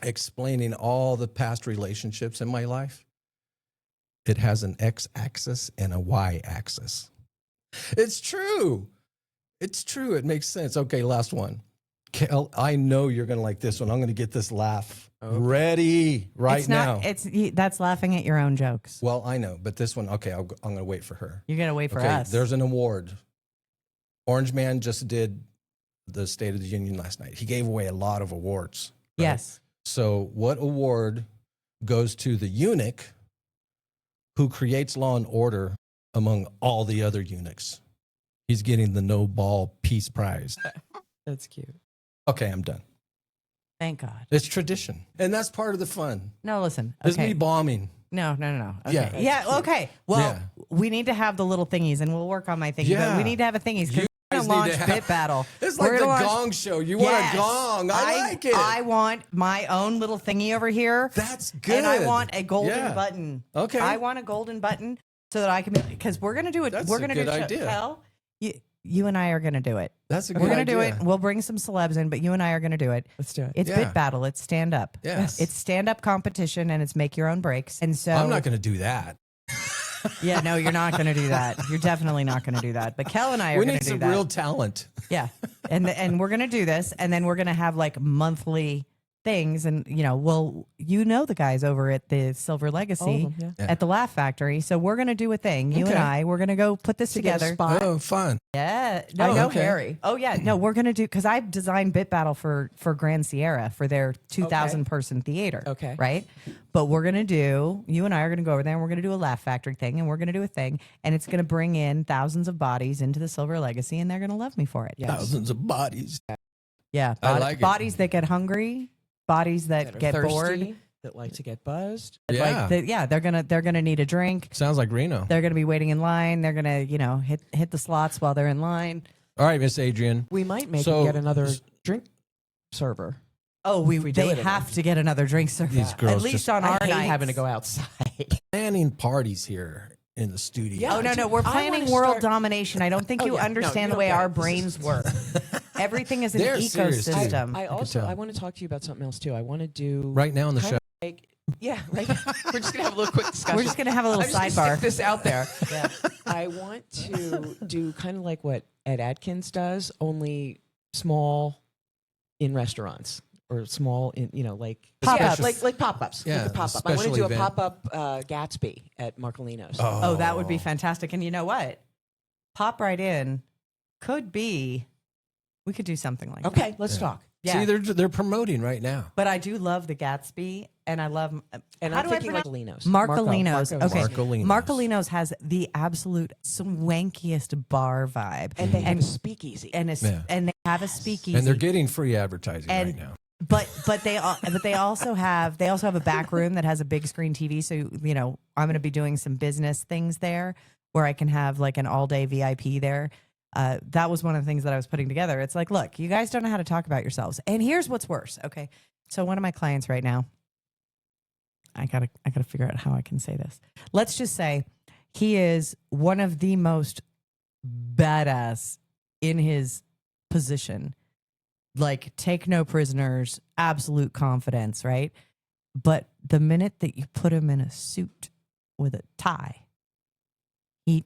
explaining all the past relationships in my life. It has an x-axis and a y-axis. It's true. It's true. It makes sense. Okay, last one. Kel, I know you're going to like this one. I'm going to get this laugh ready right It's not, now. that's laughing at your own jokes. Well, I know, but this one, okay, I'm going to wait for her. You're gonna wait for Okay, us. there's an award. Orange Man just did the State of the Union last night. He gave away a lot of awards. Right? Yes. So what award goes to the eunuch who creates law and order among all the other eunuchs? He's getting the Nobel Peace Prize. That's cute. Okay, I'm done. Thank God. It's tradition. And that's part of the fun. No, listen. It's Okay. me bombing. No. Okay. Yeah. Yeah. Okay. Well, Yeah. we need to have the little thingies, and we'll work on my thingy. Yeah. But we need to have a thingies You because we're guys gonna need launch to have- Bit Battle. It's We're like the gonna launch- gong show. You Yes. want a gong. I like it. I want my own little thingy over here. That's good. And I want a golden Yeah. button. Okay. I want a golden button so that I can because we're gonna do it. That's we're a gonna good do it. idea. Kel, you and I are gonna do it. That's a good We're gonna idea. do it. We'll bring some celebs in, but you and I are gonna do it. Let's do it. It's Yeah. Bit Battle. It's stand up. Yes. It's stand up competition, and it's make your own breaks. And so I'm not going to do that. Yeah, no, you're not going to do that. You're definitely not going to do that. But Kel and I are We going need to do some that. real talent. Yeah, and we're going to do this, and then we're going to have like monthly things, and the guys over at the Silver Legacy All of them, yeah. at the Laugh Factory. So we're going to do a thing. You and Okay. I, we're going to go put this To get a together. spot. Oh, fun. Yeah, I know okay. Harry. Oh yeah, no, we're gonna do because I've designed Bit Battle for Grand Sierra for their 2,000 person theater. Okay. right. But we're gonna do. You and I are gonna go over there and we're gonna do a Laugh Factory thing, and we're gonna do a thing, and it's gonna bring in thousands of bodies into the Silver Legacy, and they're gonna love me for it. Yes. Thousands of bodies. Yeah, I like it. bodies that get hungry, bodies that That are get thirsty, bored. that like to get buzzed. Yeah. They're gonna need a drink. Sounds like Reno. They're gonna be waiting in line. They're gonna hit the slots while they're in line. All right, Miss Adryenn. We might make So- him get another drink server. Oh, we do they it have to get another drink server. These girls at least just- on I our hate nights. having to go outside. Planning parties here in the studio. Yeah. Oh no, we're I planning wanna world start- domination. I don't think Oh, you yeah. No, understand you the way don't get our it. brains work. Everything is an They're serious, too. ecosystem. I tell. want to talk to you about something else too. I want to do Right now on the kind show. of like right. We're just gonna have a little quick discussion. We're just gonna have a little I'm just gonna sidebar. stick this out there. Yeah. I want to do kind of like what Ed Atkins does, only small in restaurants or small in like Pop-ups. like pop-ups. Yeah, like a pop-up. I special want to do event. a pop-up Gatsby at Marcolino's. Oh, that would be fantastic. And you know what? Pop right in. Could be. We could do something like that. Okay, let's talk. Yeah. See, they're promoting right now. But I do love the Gatsby, and I love. And how I'm do I thinking pronounce? Marcolino's. Marcolino's. Marco's. Okay. Marcolino's. Marcolino's has the absolute swankiest bar vibe, And they have a speakeasy. and Yeah. and they have a speakeasy, And they're getting free advertising And- right now. but they also have a back room that has a big screen TV. So I'm going to be doing some business things there where I can have like an all day VIP there. That was one of the things that I was putting together. It's like, look, you guys don't know how to talk about yourselves, and here's what's worse. Okay, so one of my clients right now, I gotta figure out how I can say this. Let's just say he is one of the most badass in his position. Like, take no prisoners, absolute confidence, right? But the minute that you put him in a suit with a tie, he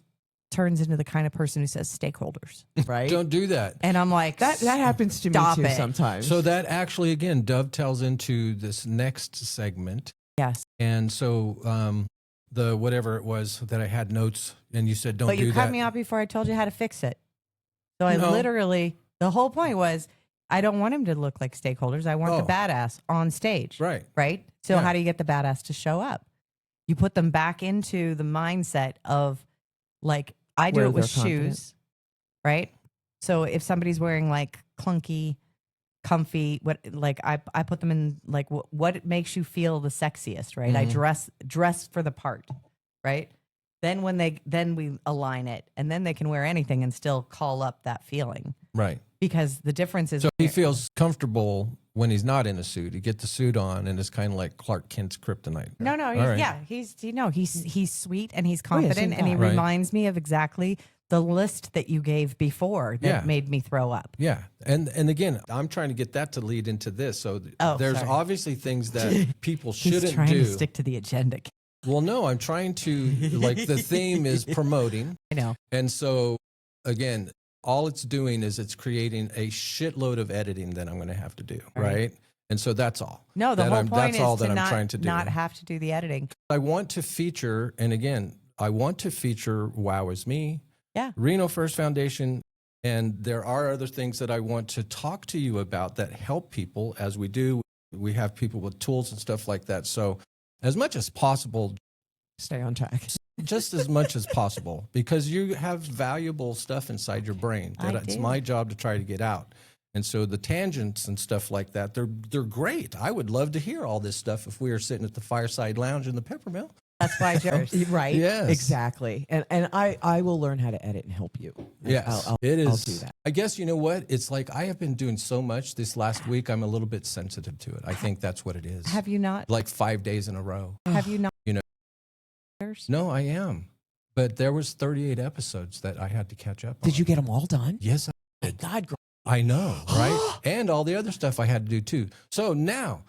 turns into the kind of person who says stakeholders, right? Don't do that. And I'm like, that happens to me Stop too it. sometimes. So that actually, again, dovetails into this next segment. yes. And so the whatever it was that I had notes, and you said don't But do you that. cut me off before I told you how to fix it. So I No. literally, the whole point was, I don't want him to look like stakeholders. I want the badass on stage. Right. Right? So Yeah. how do you get the badass to show up? You put them back into the mindset of like, I do Where it with they're confident. shoes, right? So if somebody's wearing like clunky, comfy, I put them in like what makes you feel the sexiest, right? I Mhm. dress for the part, right? Then we align it, and then they can wear anything and still call up that feeling. Right. because the difference is So he feels comfortable when he's not in a suit. You get the suit on, and it's kind of like Clark Kent's kryptonite. No, All right. yeah, he's sweet and he's yeah, confident, same and he guy. Right. reminds me of exactly the list that you gave before that Yeah. made me throw up. Yeah, and again, I'm trying to get that to lead into this. So Oh, there's sorry. obviously things that people shouldn't He's trying do. to stick to the agenda. Well, no, I'm trying to, like, the theme is promoting. I know. And so, again, all it's doing is it's creating a shitload of editing that I'm going to have to do, right? And so that's all. No, the That whole I'm- point that's is all to that I'm not, trying to do. not have to do the editing. I want to feature, and again, I want to feature Wow Is Me, Yeah. Reno First Foundation, and there are other things that I want to talk to you about that help people as we do. We have people with tools and stuff like that. So as much as possible, Stay on track. just as much as possible, because you have valuable stuff inside your brain that I it's do. my job to try to get out. And so the tangents and stuff like that, they're great. I would love to hear all this stuff if we were sitting at the fireside lounge in the Peppermill. That's why Joe. Right. Yes. Exactly. And I will learn how to edit and help you. Yes, I'll it is. do that. I guess you know what? It's like I have been doing so much this last week. I'm a little bit sensitive to it. I think that's what it is. Have you not? Like 5 days in a row. Have you not? You know. There's- No, I am. But there was 38 episodes that I had to catch up on. Did you get them all done? Yes, My God, girl. I know, right? And all the other stuff I had to do too. So now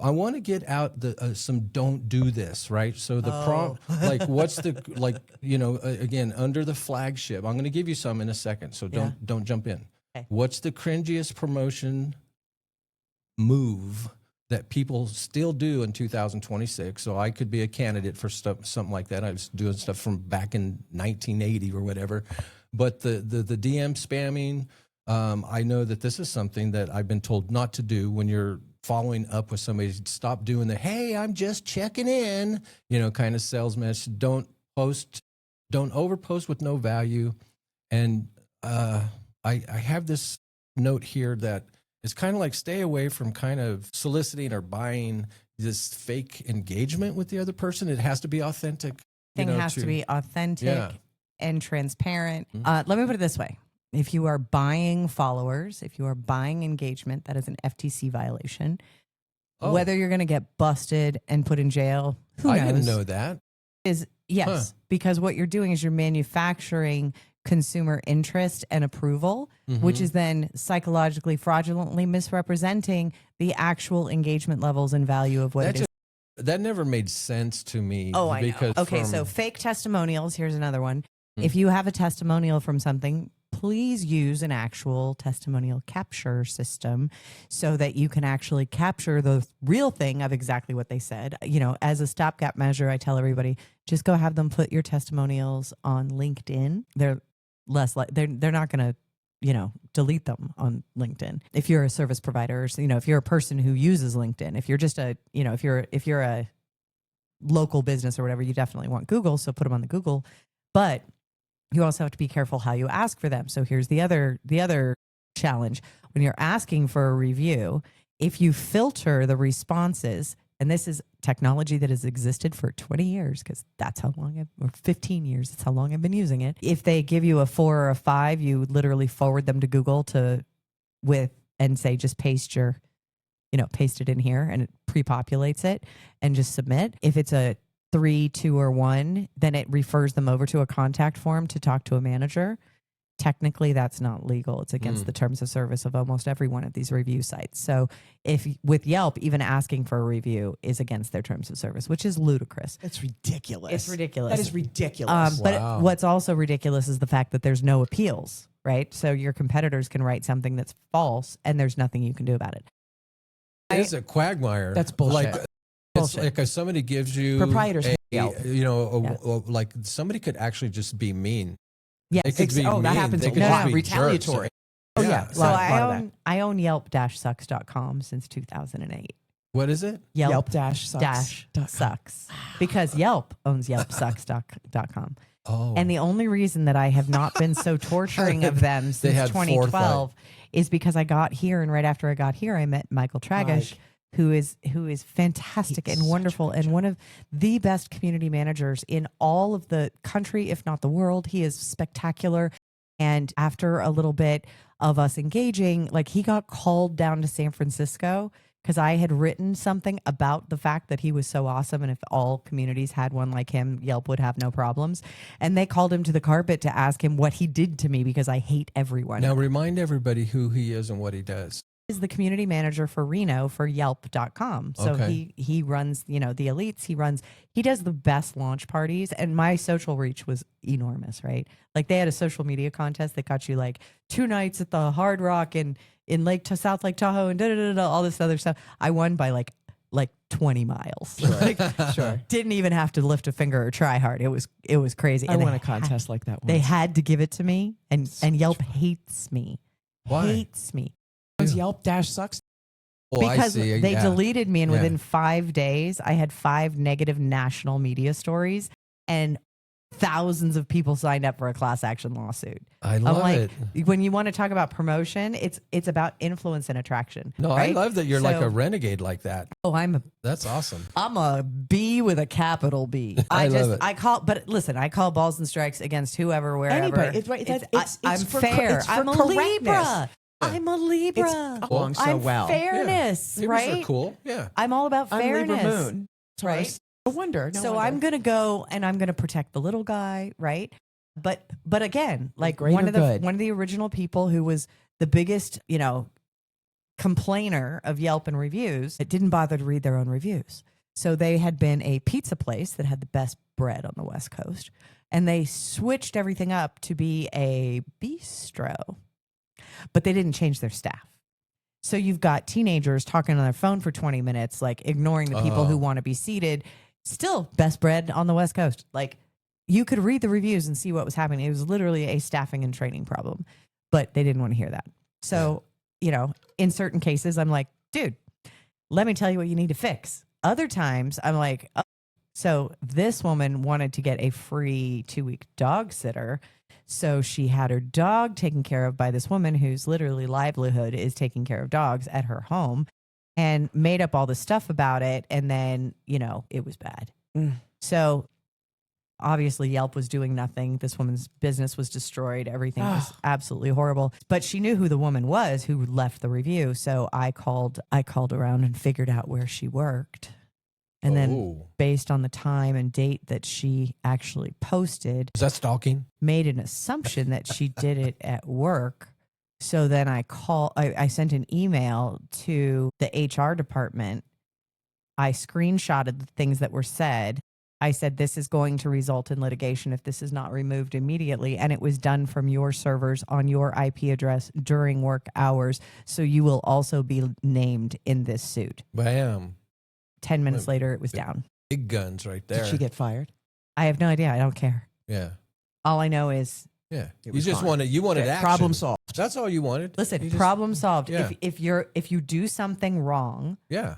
I want to get out the some don't do this, right? So the prompt, like what's the, like, you know, again, under the flagship, I'm going to give you some in a second. So don't jump in. Okay. What's the cringiest promotion move that people still do in 2026? So I could be a candidate for stuff, something like that. I was doing stuff from back in 1980 or whatever. But the DM spamming, I know that this is something that I've been told not to do when you're following up with somebody. Stop doing the, hey, I'm just checking in, you know, kind of sales message. Don't overpost with no value. And I have this note here that it's kind of like stay away from kind of soliciting or buying this fake engagement with the other person. It has to be authentic. Thing has to be authentic Yeah. and transparent. Let me put it this way. If you are buying followers, if you are buying engagement, that is an FTC violation. Oh. Whether you're going to get busted and put in jail, who knows? I didn't know that. Is yes, because what you're doing is you're manufacturing consumer interest and approval, which is then psychologically fraudulently misrepresenting the actual engagement levels and value of what it is. That never made sense to me. Oh, I know. because Okay, from- so fake testimonials. Here's another one. If you have a testimonial from something, please use an actual testimonial capture system so that you can actually capture the real thing of exactly what they said. You know, as a stopgap measure, I tell everybody, just go have them put your testimonials on LinkedIn. They're less like they're not going to, you know, delete them on LinkedIn. If you're a service provider, you know, if you're a person who uses LinkedIn, if you're just a, you know, if you're a local business or whatever, you definitely want Google, so put them on the Google. But you also have to be careful how you ask for them. So here's the other challenge. When you're asking for a review, if you filter the responses, and this is technology that has existed for 20 years, because that's how long or 15 years, that's how long I've been using it. If they give you a 4 or a 5, you literally forward them to Google and say, just paste it in here, and it pre-populates it and just submit. If it's a 3, 2, or 1, then it refers them over to a contact form to talk to a manager. Technically, that's not legal. It's against the terms of service of almost every one of these review sites. So if with Yelp, even asking for a review is against their terms of service, which is ludicrous. It's ridiculous. It's ridiculous. That is ridiculous. Wow. But what's also ridiculous is the fact that there's no appeals, right? So your competitors can write something that's false and there's nothing you can do about it. It's a quagmire. That's bullshit. Like, it's Bullshit. like if somebody gives you Proprietors hate a, Yelp. you know, like somebody could actually just be mean. Yes. They could be that mean. happens They a could lot. just be Retaliatory. jerks. Oh, Yeah. yeah. So Lot of that. I own Yelp-sucks.com since 2008. What is it? Yelp-sucks. Because Yelp owns Yelp-sucks.com. Oh, And the only reason that I have not been so torturing of them They since had 2012 is because I got here, and right after I got here, I met Michael Tragish, Mike. who is fantastic He's and such a wonderful good and job. one of the best community managers in all of the country, if not the world. He is spectacular. And after a little bit, of us engaging. Like he got called down to San Francisco because I had written something about the fact that he was so awesome. And if all communities had one like him, Yelp would have no problems. And they called him to the carpet to ask him what he did to me because I hate everyone. Now remind everybody who he is and what he does. Is the community manager for Reno for Yelp.com. So Okay. he runs, the elites. He does the best launch parties. And my social reach was enormous, right? Like they had a social media contest that got you like 2 nights at the Hard Rock in South Lake Tahoe and all this other stuff. I won by like 20 miles. Like, Sure. didn't even have to lift a finger or try hard. It was crazy. I And won they a contest like that once. They had to give it to me, and Yelp hates me. Why? Hates me. Because Yelp Dash sucks. Oh, Because I see. they Yeah. deleted me, and Yeah. within 5 days, I had 5 negative national media stories, and thousands of people signed up for a class action lawsuit. I love like, it. when you want to talk about promotion, it's about influence and attraction. No, right? I love that you're like So- a renegade like that. Oh, That's awesome. I'm a B with a capital B. I love it. I call balls and strikes against whoever, wherever. Anybody. It's right. I'm for fair. It's for I'm a correctness. Libra. I'm a Libra. It's along so I'm well. fairness, Libras right? are cool. Yeah. I'm all about I'm fairness. Libra Moon. right? Taurus. No wonder. No So wonder. I'm gonna go and I'm gonna protect the little guy, right? But again, like greater one of good. the original people who was the biggest, complainer of Yelp and reviews, it didn't bother to read their own reviews. So they had been a pizza place that had the best bread on the West Coast, and they switched everything up to be a bistro, but they didn't change their staff. So you've got teenagers talking on their phone for 20 minutes, like ignoring the people who want to be seated. Still best bread on the West Coast. Like you could read the reviews and see what was happening. It was literally a staffing and training problem, but they didn't want to hear that. So, in certain cases, I'm like, dude, let me tell you what you need to fix. Other times I'm like, oh. So this woman wanted to get a free 2-week dog sitter. So she had her dog taken care of by this woman whose literally livelihood is taking care of dogs at her home, and made up all the stuff about it. And then, it was bad. So obviously Yelp was doing nothing. This woman's business was destroyed. Everything was absolutely horrible. But she knew who the woman was who left the review. So I called around and figured out where she worked. And then based on the time and date that she actually posted, Is that stalking? made an assumption that she did it at work. So then I sent an email to the HR department. I screenshotted the things that were said. I said, this is going to result in litigation if this is not removed immediately. And it was done from your servers on your IP address during work hours. So you will also be named in this suit. Bam. 10 minutes later, it was down. Big guns right there. Did she get fired? I have no idea. I don't care. Yeah. All I know is, Yeah. You was just fine. wanted action. Problem solved. That's all you wanted. listen, You just- problem solved. yeah. If you do something wrong, Yeah.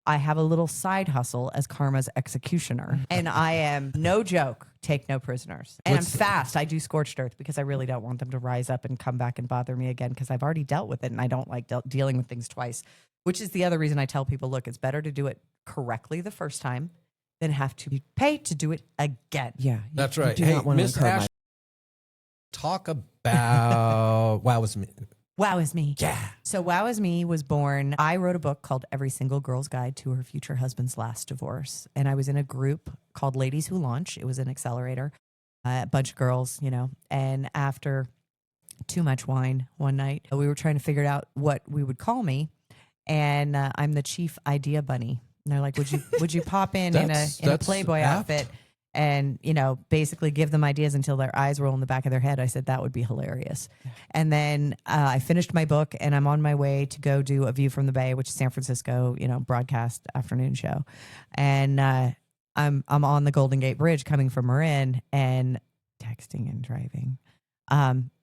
I have a little side hustle as karma's executioner, and I am no joke. Take no prisoners, and What's- I'm fast. I do scorched earth because I really don't want them to rise up and come back and bother me again because I've already dealt with it, and I don't like dealing with things twice. Which is the other reason I tell people, look, it's better to do it correctly the first time than have to pay to do it again. Yeah. That's you right. do Hey, not want to Miss incur my- Ashley, talk about Wow is me. Wow is me. Yeah. So Wow is me was born. I wrote a book called Every Single Girl's Guide to Her Future Husband's Last Divorce. And I was in a group called Ladies Who Launch. It was an accelerator, a bunch of girls, and after too much wine one night, we were trying to figure out what we would call me. And I'm the chief idea bunny. And they're like, would you pop in a That's Playboy apt. outfit and, basically give them ideas until their eyes roll in the back of their head? I said, that would be hilarious. And then I finished my book and I'm on my way to go do A View from the Bay, which is San Francisco, broadcast afternoon show. And I'm on the Golden Gate Bridge coming from Marin and texting and driving.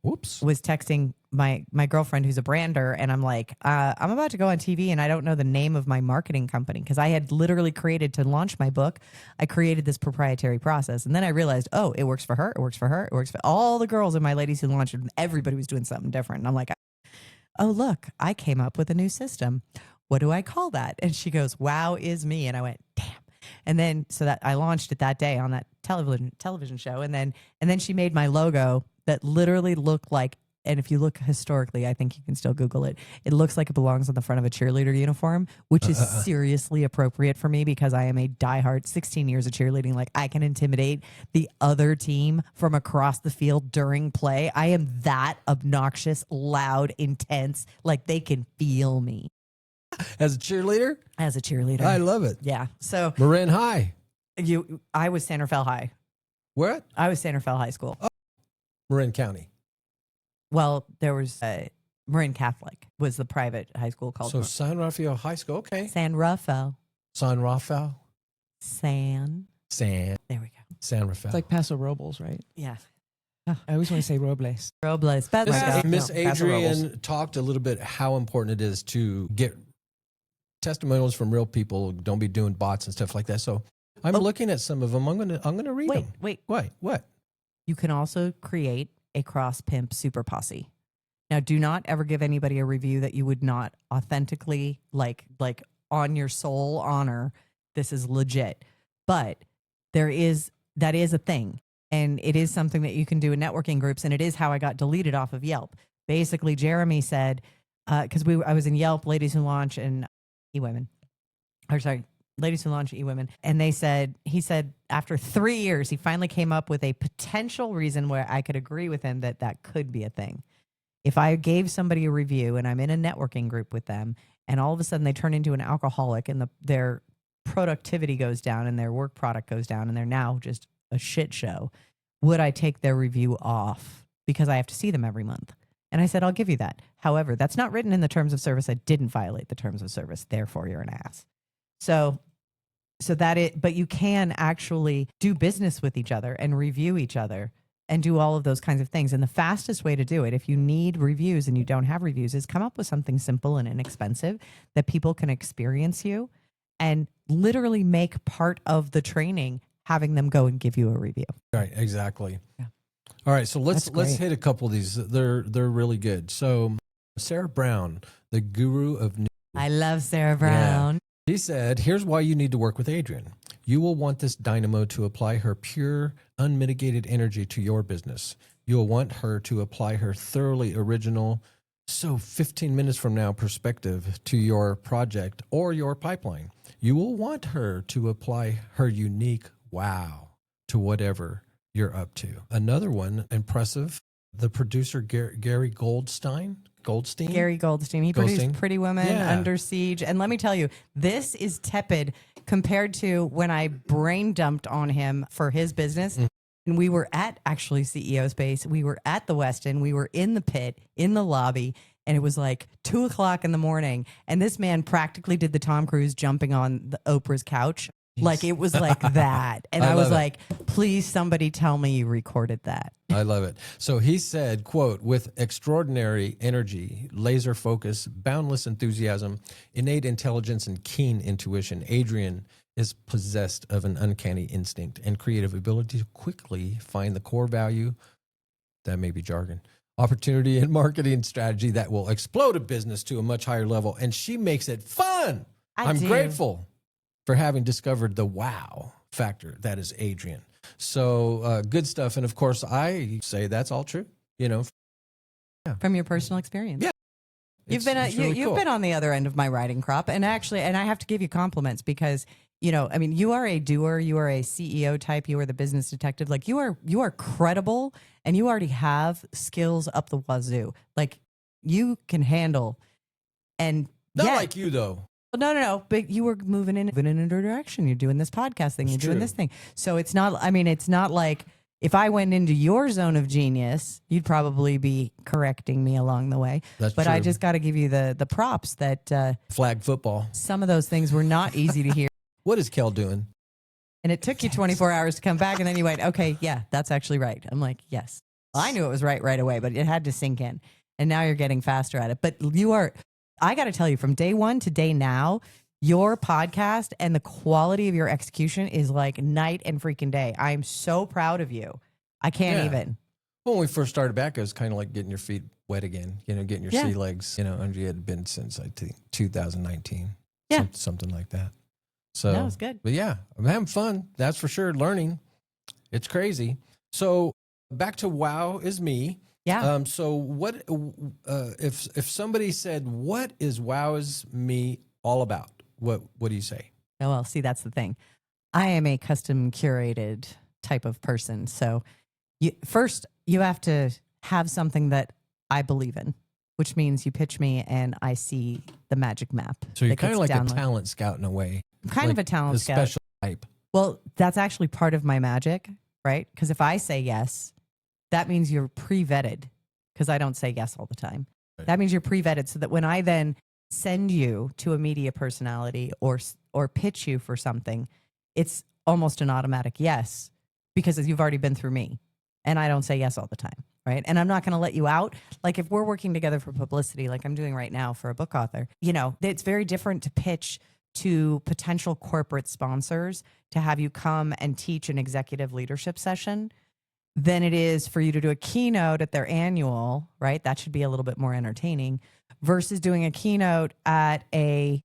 Whoops. Was texting my girlfriend who's a brander, and I'm like, I'm about to go on TV and I don't know the name of my marketing company because I had literally created to launch my book. I created this proprietary process, and then I realized, oh, it works for her, it works for her, it works for all the girls in my Ladies Who Launched. Everybody was doing something different, and I'm like, oh look, I came up with a new system. What do I call that? And she goes, Wow is me, and I went, damn. And then so that I launched it that day on that television show, and then she made my logo that literally looked like and if you look historically, I think you can still Google it. It looks like it belongs on the front of a cheerleader uniform, which is seriously appropriate for me because I am a diehard 16 years of cheerleading. Like I can intimidate the other team from across the field during play. I am that obnoxious, loud, intense. Like they can feel me. As a cheerleader? As a cheerleader. I love it. Yeah. So Marin High. I was Santa Fe High. What? I was Santa Fe High School. Oh, Marin County. Well, there was Marin Catholic was the private high school called. So San Rafael High School. Okay. San Rafael. San Rafael. San. There we go. San Rafael. It's like Paso Robles, right? Yeah. I always want to say Robles. Robles. But Miss No, Paso Adryenn talked a little bit how important it is to get testimonials from real people. Don't be doing bots and stuff like that. So I'm looking at some of them. I'm gonna read them. Wait. What? You can also create a cross pimp super posse. Now, do not ever give anybody a review that you would not authentically like on your soul honor. This is legit, but that is a thing. And it is something that you can do in networking groups. And it is how I got deleted off of Yelp. Basically, Jeremy said, because I was in Yelp, Ladies Who Launch and eWomen. Ladies Who Launch eWomen. And he said after 3 years, he finally came up with a potential reason where I could agree with him that could be a thing. If I gave somebody a review and I'm in a networking group with them and all of a sudden they turn into an alcoholic and their productivity goes down and their work product goes down and they're now just a shit show, would I take their review off because I have to see them every month? And I said, I'll give you that. However, that's not written in the terms of service. I didn't violate the terms of service. Therefore, you're an ass. So but you can actually do business with each other and review each other and do all of those kinds of things. And the fastest way to do it, if you need reviews and you don't have reviews, is come up with something simple and inexpensive that people can experience you and literally make part of the training having them go and give you a review. Right, exactly. Yeah. All right, so let's great. hit a couple of these. They're really good. So Sarah Brown, the guru of news. I love Sarah Brown. She said, here's why you need to work with Adryenn. You will want this dynamo to apply her pure, unmitigated energy to your business. You will want her to apply her thoroughly original, 15 minutes from now perspective to your project or your pipeline. You will want her to apply her unique wow to whatever you're up to. Another one, impressive, the producer Gary Goldstein. Gary Goldstein. He produced Pretty Women, Under Siege. And let me tell you, this is tepid compared to when I brain dumped on him for his business. And we were at actually CEO Space. We were at the Westin. We were in the pit, in the lobby. And it was like 2:00 in the morning. And this man practically did the Tom Cruise jumping on the Oprah's couch. Like it was like that. And I was like, please, somebody tell me you recorded that. I love it. So he said, quote, with extraordinary energy, laser focus, boundless enthusiasm, innate intelligence, and keen intuition, Adryenn is possessed of an uncanny instinct and creative ability to quickly find the core value, that may be jargon, opportunity and marketing strategy that will explode a business to a much higher level. And she makes it fun. I'm grateful for having discovered the wow factor that is Adryenn. So good stuff. And of course, I say that's all true, From your personal experience. Yeah. You've been on the other end of my writing crop. And actually, and I have to give you compliments because, you are a doer, you are a CEO type, you are the business detective. Like you are credible and you already have skills up the wazoo. Like you can handle and not like you though. No. But you were moving in a direction. You're doing this podcast thing. You're doing this thing. So it's not like if I went into your zone of genius, you'd probably be correcting me along the way. That's but true. I just got to give you the props that flag football. Some of those things were not easy to hear. What is Kel doing? And it took you 24 hours to come back. And then you went, okay, yeah, that's actually right. I'm like, yes. Well, I knew it was right away, but it had to sink in. And now you're getting faster at it. But I got to tell you, from day one to day now, your podcast and the quality of your execution is like night and freaking day. I'm so proud of you. I can't even. When we first started back, it was kind of like getting your feet wet again, getting your sea legs, and you had been since I think 2019. Yeah. Something like that. So that was good. But yeah, I'm having fun. That's for sure. Learning. It's crazy. So back to Wow is Me. Yeah. So what if somebody said, "What is Wows Me all about?" What do you say? Oh, well, see, that's the thing. I am a custom curated type of person. So first, you have to have something that I believe in, which means you pitch me and I see the magic map. So you're that kind of gets like a downloaded. talent scout in a way. I'm kind of a talent scout. Special type. Well, that's actually part of my magic, right? Because if I say yes, that means you're pre-vetted, because I don't say yes all the time. Right. That means you're pre-vetted, so that when I then send you to a media personality or pitch you for something, it's almost an automatic yes, because you've already been through me, and I don't say yes all the time, right? And I'm not going to let you out. Like if we're working together for publicity, like I'm doing right now for a book author, it's very different to pitch to potential corporate sponsors to have you come and teach an executive leadership session than it is for you to do a keynote at their annual, right? That should be a little bit more entertaining versus doing a keynote at a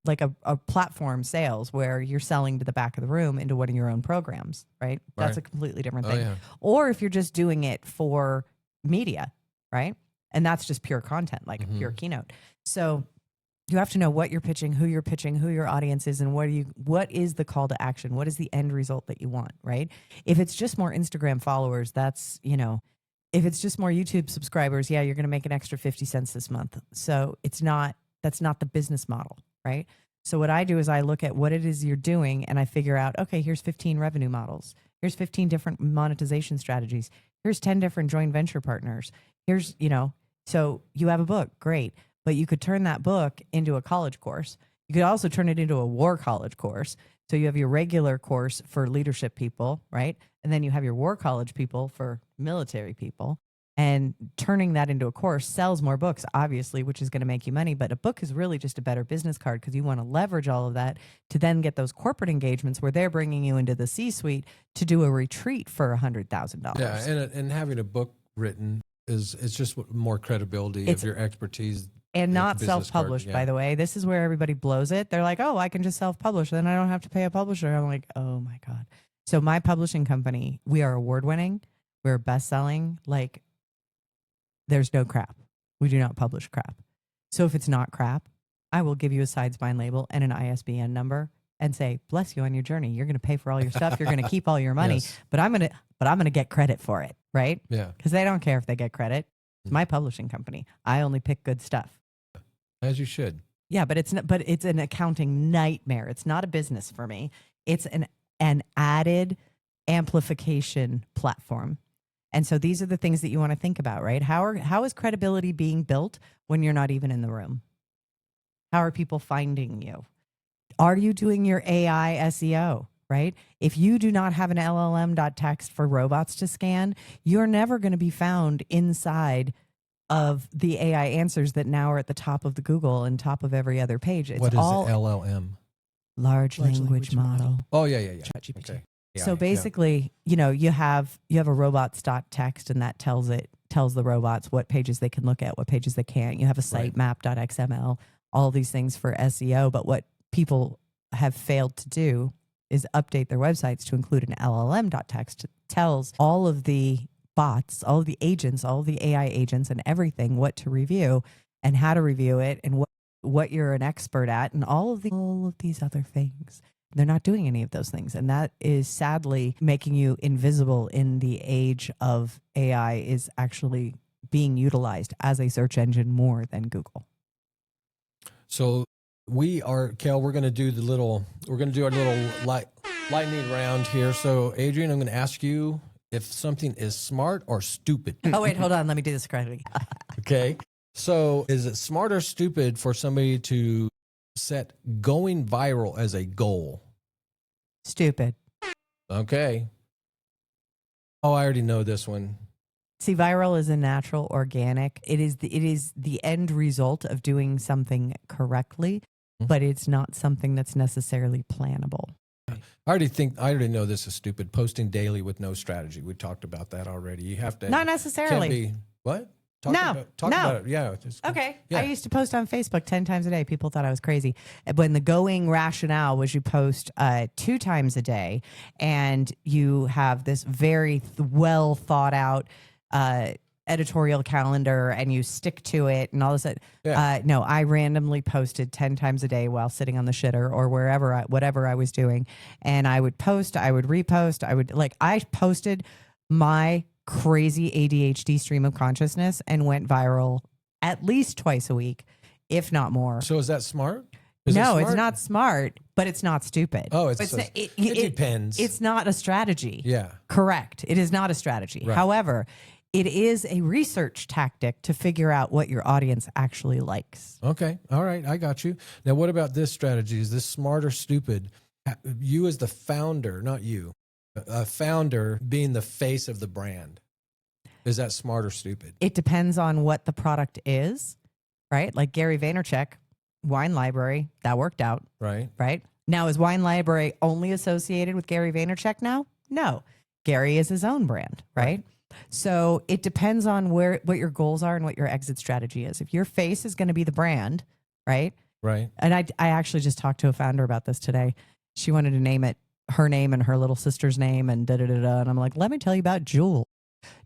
platform sales where you're selling to the back of the room into one of your own programs, right? That's a completely different thing. Yeah. Or if you're just doing it for media, right? And that's just pure content, like a pure keynote. So you have to know what you're pitching, who your audience is, and what is the call to action? What is the end result that you want, right? If it's just more Instagram followers, that's, if it's just more YouTube subscribers, yeah, you're going to make an extra 50 cents this month. So that's not the business model, right? So what I do is I look at what it is you're doing and I figure out, okay, here's 15 revenue models. Here's 15 different monetization strategies. Here's 10 different joint venture partners. Here's, so you have a book, great. But you could turn that book into a college course. You could also turn it into a war college course. So you have your regular course for leadership people, right? And then you have your war college people for military people. And turning that into a course sells more books, obviously, which is going to make you money. But a book is really just a better business card because you want to leverage all of that to then get those corporate engagements where they're bringing you into the C-suite to do a retreat for $100,000. Yeah, and having a book written it's just more credibility of your expertise. And not self-published, by the way. This is where everybody blows it. They're like, oh, I can just self-publish. Then I don't have to pay a publisher. I'm like, oh, my God. So my publishing company, we are award-winning. We're best-selling. Like, there's no crap. We do not publish crap. So if it's not crap, I will give you a side spine label and an ISBN number and say, bless you on your journey. You're going to pay for all your stuff. You're going to keep all your money. Yes. But I'm going to get credit for it, right? Yeah. Because they don't care if they get credit. It's my publishing company. I only pick good stuff. As you should. Yeah, but it's an accounting nightmare. It's not a business for me. It's an added amplification platform. And so these are the things that you want to think about, right? How is credibility being built when you're not even in the room? How are people finding you? Are you doing your AI SEO, right? If you do not have an LLM.text for robots to scan, you're never going to be found inside of the AI answers that now are at the top of the Google and top of every other page. It's what is all it, LLM? Large language model. Oh, yeah. ChatGPT. Okay. Yeah, So basically, you have a robots.text and that tells the robots what pages they can look at, what pages they can't. You have a sitemap.xml, all these things for SEO. But what people have failed to do is update their websites to include an LLM.text. It tells all of the bots, all of the agents, all of the AI agents and everything what to review and how to review it and what you're an expert at and all of these other things. They're not doing any of those things. And that is sadly making you invisible in the age of AI is actually being utilized as a search engine more than Google. So Kel, we're going to do our little lightning round here. So Adryenn, I'm going to ask you if something is smart or stupid. Oh, wait, hold on. Let me do this correctly. Okay. So is it smart or stupid for somebody to set going viral as a goal? Stupid. Okay. Oh, I already know this one. See, viral is a natural, organic. It is the end result of doing something correctly, but it's not something that's necessarily plannable. I already know this is stupid. Posting daily with no strategy. We talked about that already. You have to. Not necessarily. What? No. Talk about it. Yeah. Okay. Yeah. I used to post on Facebook 10 times a day. People thought I was crazy. When the going rationale was you post 2 times a day and you have this very well thought out editorial calendar and you stick to it and all this. Yeah. No, I randomly posted 10 times a day while sitting on the shitter or whatever I was doing. And I would post, I would repost, I posted my crazy ADHD stream of consciousness and went viral at least twice a week, if not more. So is that smart? No, it's not smart, but it's not stupid. Oh, But it depends. It's not a strategy. Yeah. Correct. It is not a strategy. Right. However, it is a research tactic to figure out what your audience actually likes. Okay. All right. I got you. Now, what about this strategy? Is this smart or stupid? You as the founder, not you, a founder being the face of the brand. Is that smart or stupid? It depends on what the product is, right? Like Gary Vaynerchuk, Wine Library, that worked out. Right. Right. Now, is Wine Library only associated with Gary Vaynerchuk now? No. Gary is his own brand, right? So it depends on what your goals are and what your exit strategy is. If your face is going to be the brand, right? Right. And I actually just talked to a founder about this today. She wanted to name it her name and her little sister's name and da-da-da-da. And I'm like, let me tell you about Jules.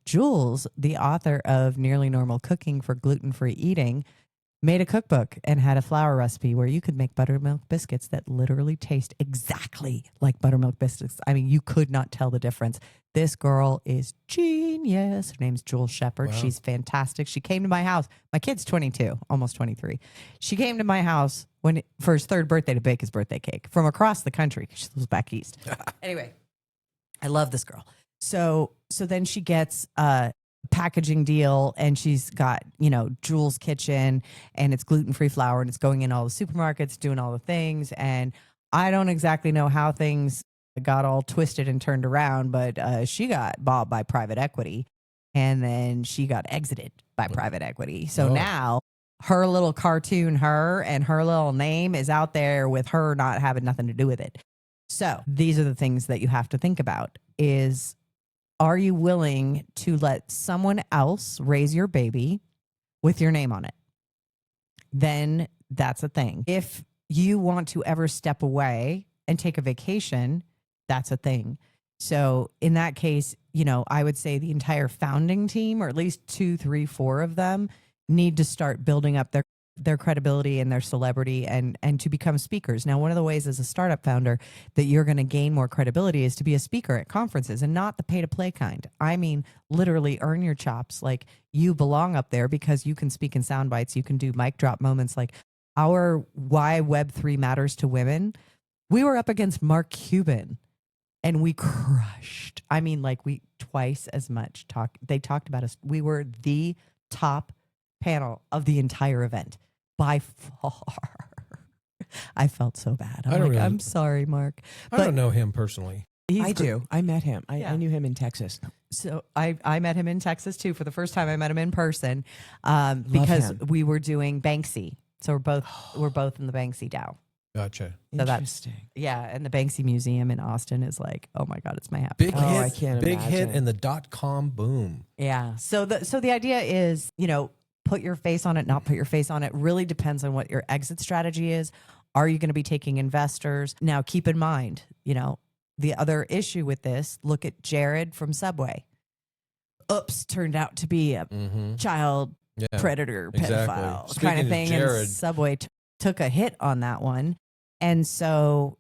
Jules, the author of Nearly Normal Cooking for Gluten-Free Eating, made a cookbook and had a flour recipe where you could make buttermilk biscuits that literally taste exactly like buttermilk biscuits. I mean, you could not tell the difference. This girl is genius. Her name's Jules Shepard. Wow. She's fantastic. She came to my house. My kid's 22, almost 23. She came to my house for his third birthday to bake his birthday cake from across the country. She lives back east. Anyway, I love this girl. So then she gets a packaging deal and she's got, Jules Kitchen and it's gluten-free flour and it's going in all the supermarkets, doing all the things. And I don't exactly know how things got all twisted and turned around, but she got bought by private equity and then she got exited by private equity. So now her little cartoon, her and her little name is out there with her not having nothing to do with it. So these are the things that you have to think about is, are you willing to let someone else raise your baby with your name on it? Then that's a thing. If you want to ever step away and take a vacation, that's a thing. So in that case, I would say the entire founding team, or at least 2, 3, 4 of them, need to start building up their credibility and their celebrity and to become speakers. Now, one of the ways as a startup founder that you're going to gain more credibility is to be a speaker at conferences, and not the pay to play kind. I mean, literally earn your chops. Like, you belong up there because you can speak in sound bites. You can do mic drop moments. Like our Why Web3 Matters to Women. We were up against Mark Cuban and we crushed. I mean, like, we twice as much they talked about us. We were the top panel of the entire event by far. I felt so bad. I'm sorry, Mark. I don't know him personally. I do. I met him. I knew him in Texas. So I met him in Texas too. For the first time, I met him in person because we were doing Banksy. So we're both in the Banksy DAO. Gotcha. So Interesting. and the Banksy Museum in Austin is like, oh my God, it's my happy. Big place. hit. I can't big imagine. hit in the .com boom. Yeah. So the idea is, put your face on it, not put your face on it. Really depends on what your exit strategy is. Are you going to be taking investors? Now, keep in mind, the other issue with this, look at Jared from Subway. Oops, turned out to be a child predator, pedophile kind of thing. And Subway took a hit on that one. And so,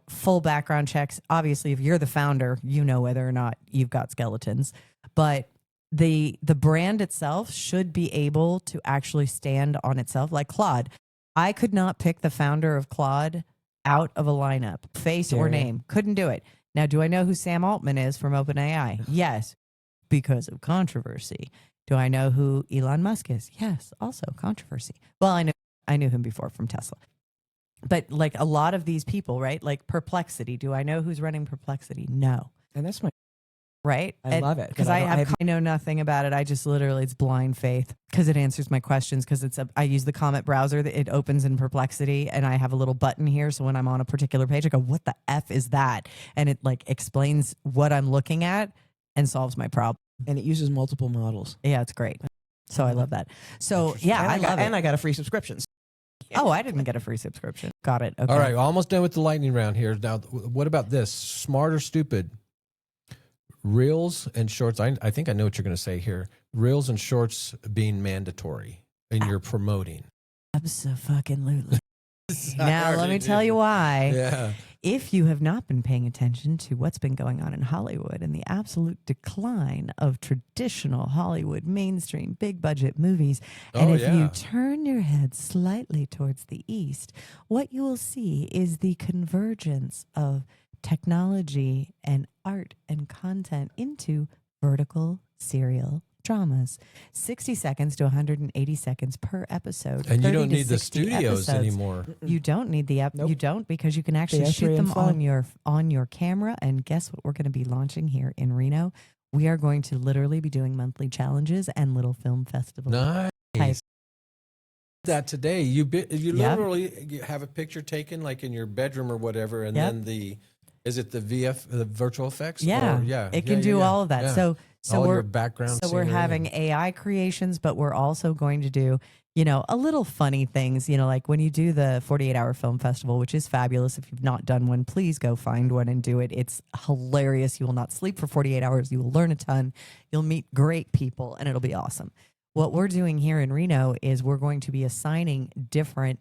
full background checks. Obviously, if you're the founder, you know whether or not you've got skeletons. But the brand itself should be able to actually stand on itself. Like Claude, I could not pick the founder of Claude out of a lineup, face or name. Couldn't do it. Now, do I know who Sam Altman is from OpenAI? Yes, because of controversy. Do I know who Elon Musk is? Yes, also controversy. Well, I knew him before from Tesla. But like a lot of these people, right? Like Perplexity. Do I know who's running Perplexity? No. And that's my right? I love it. Because I know nothing about it. I just literally, it's blind faith because it answers my questions because I use the Comet browser that it opens in Perplexity and I have a little button here. So when I'm on a particular page, I go, what the F is that? And it like explains what I'm looking at and solves my problem. And it uses multiple models. Yeah, it's great. So I love that. So yeah, I love it. And I got a free subscription. Oh, I didn't get a free subscription. Got it. Okay. All right, almost done with the lightning round here. Now, what about this? Smart or stupid? reels and shorts. I think I know what you're going to say here. Reels and shorts being mandatory and you're promoting. Abso-fucking-lutely. Now, let me tell you why. Yeah. If you have not been paying attention to what's been going on in Hollywood and the absolute decline of traditional Hollywood mainstream big budget movies, and if you turn your head slightly towards the east, what you will see is the convergence of technology and art and content into vertical serial dramas. 60 seconds to 180 seconds per episode. And you don't need the studios anymore. You don't need the Nope. You don't, because you can actually shoot them on your camera. And guess what we're going to be launching here in Reno? We are going to literally be doing monthly challenges and little film festivals. Nice. That today you literally have a picture taken like in your bedroom or whatever, and then the virtual effects? Yeah, it can do all of that. Yeah. So all we're your background. So we're having AI creations, but we're also going to do, a little funny things, like when you do the 48-hour film festival, which is fabulous. If you've not done one, please go find one and do it. It's hilarious. You will not sleep for 48 hours. You will learn a ton. You'll meet great people, and it'll be awesome. What we're doing here in Reno is we're going to be assigning different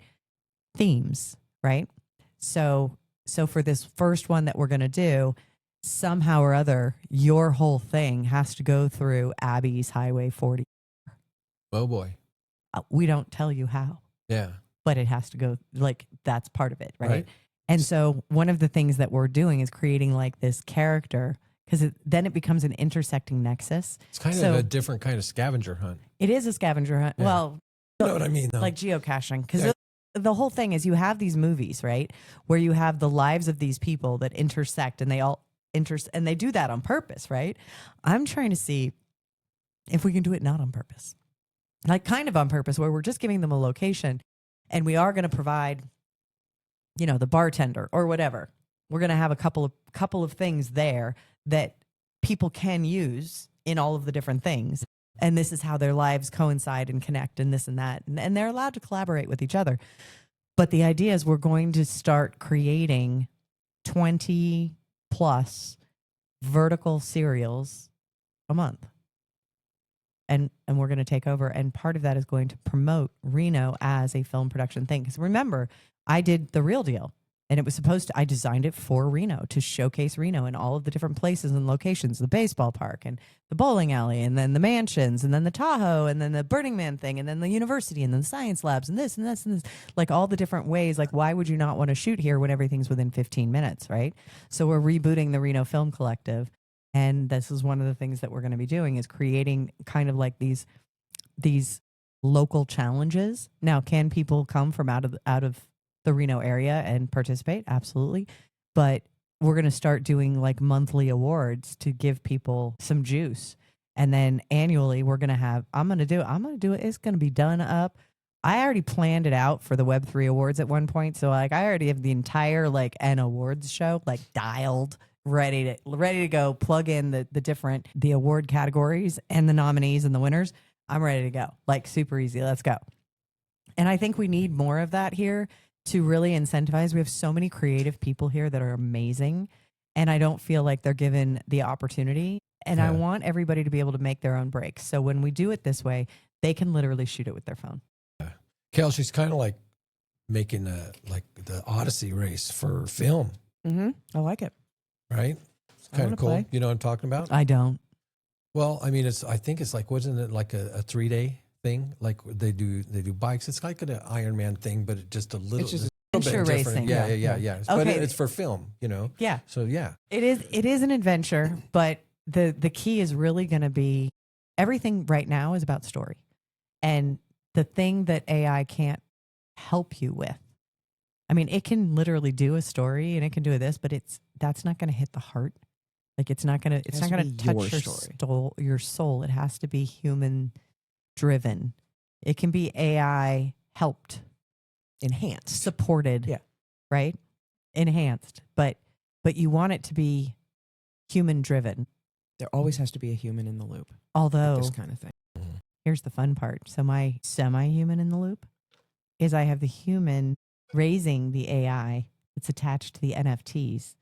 themes, right? So for this first one that we're going to do, somehow or other, your whole thing has to go through Abby's Highway 40. Oh boy. We don't tell you how. Yeah. But it has to go, that's part of it, right? And so one of the things that we're doing is creating this character, because then it becomes an intersecting nexus. It's kind of a different kind of scavenger hunt. It is a scavenger hunt. Yeah. Well, you know what I mean, though. Like geocaching, because the whole thing is you have these movies, right, where you have the lives of these people that intersect, and they all and they do that on purpose, right? I'm trying to see if we can do it not on purpose, kind of on purpose, where we're just giving them a location, and we are going to provide, the bartender or whatever. We're going to have a couple of things there that people can use in all of the different things. And this is how their lives coincide and connect and this and that. And they're allowed to collaborate with each other. But the idea is we're going to start creating 20 plus vertical serials a month. And we're going to take over. And part of that is going to promote Reno as a film production thing. Because remember, I did The Real Deal. And it was I designed it for Reno, to showcase Reno in all of the different places and locations, the baseball park and the bowling alley, and then the mansions, and then the Tahoe, and then the Burning Man thing, and then the university, and then the science labs, and this and this and this, all the different ways. Why would you not want to shoot here when everything's within 15 minutes, right? So we're rebooting the Reno Film Collective. And this is one of the things that we're going to be doing, is creating kind of these local challenges. Now, can people come from out of the Reno area and participate? Absolutely. But we're going to start doing monthly awards to give people some juice. And then annually we're going to have, I'm going to do it. It's going to be done up. I already planned it out for the Web3 awards at one point. So I already have the entire an awards show dialed, ready to go, plug in the award categories and the nominees and the winners. I'm ready to go. Super easy. Let's go. And I think we need more of that here to really incentivize. We have so many creative people here that are amazing, and I don't feel like they're given the opportunity. And I want everybody to be able to make their own breaks. So when we do it this way, they can literally shoot it with their phone. Kel, she's kind of making the Odyssey race for film. Mm-hmm. I like it. Right? It's kind of cool. Play. You know what I'm talking about? I don't. Well, I mean, I think it's wasn't it a 3-day thing? They do bikes. It's like an Ironman thing, but just a little. It's just a little bit different. Racing. Yeah. Okay. But it's for film, Yeah. So yeah, it is an adventure, but the key is really going to be, everything right now is about story, and the thing that AI can't help you with. I mean, it can literally do a story and it can do this, but that's not going to hit the heart. It's not going to touch your soul. It has to be human driven. It can be AI helped, enhanced, supported, right? Enhanced, but you want it to be human driven. There always has to be a human in the loop. Although this kind of thing. Here's the fun part. So my semi-human in the loop is I have the human raising the AI that's attached to the NFTs,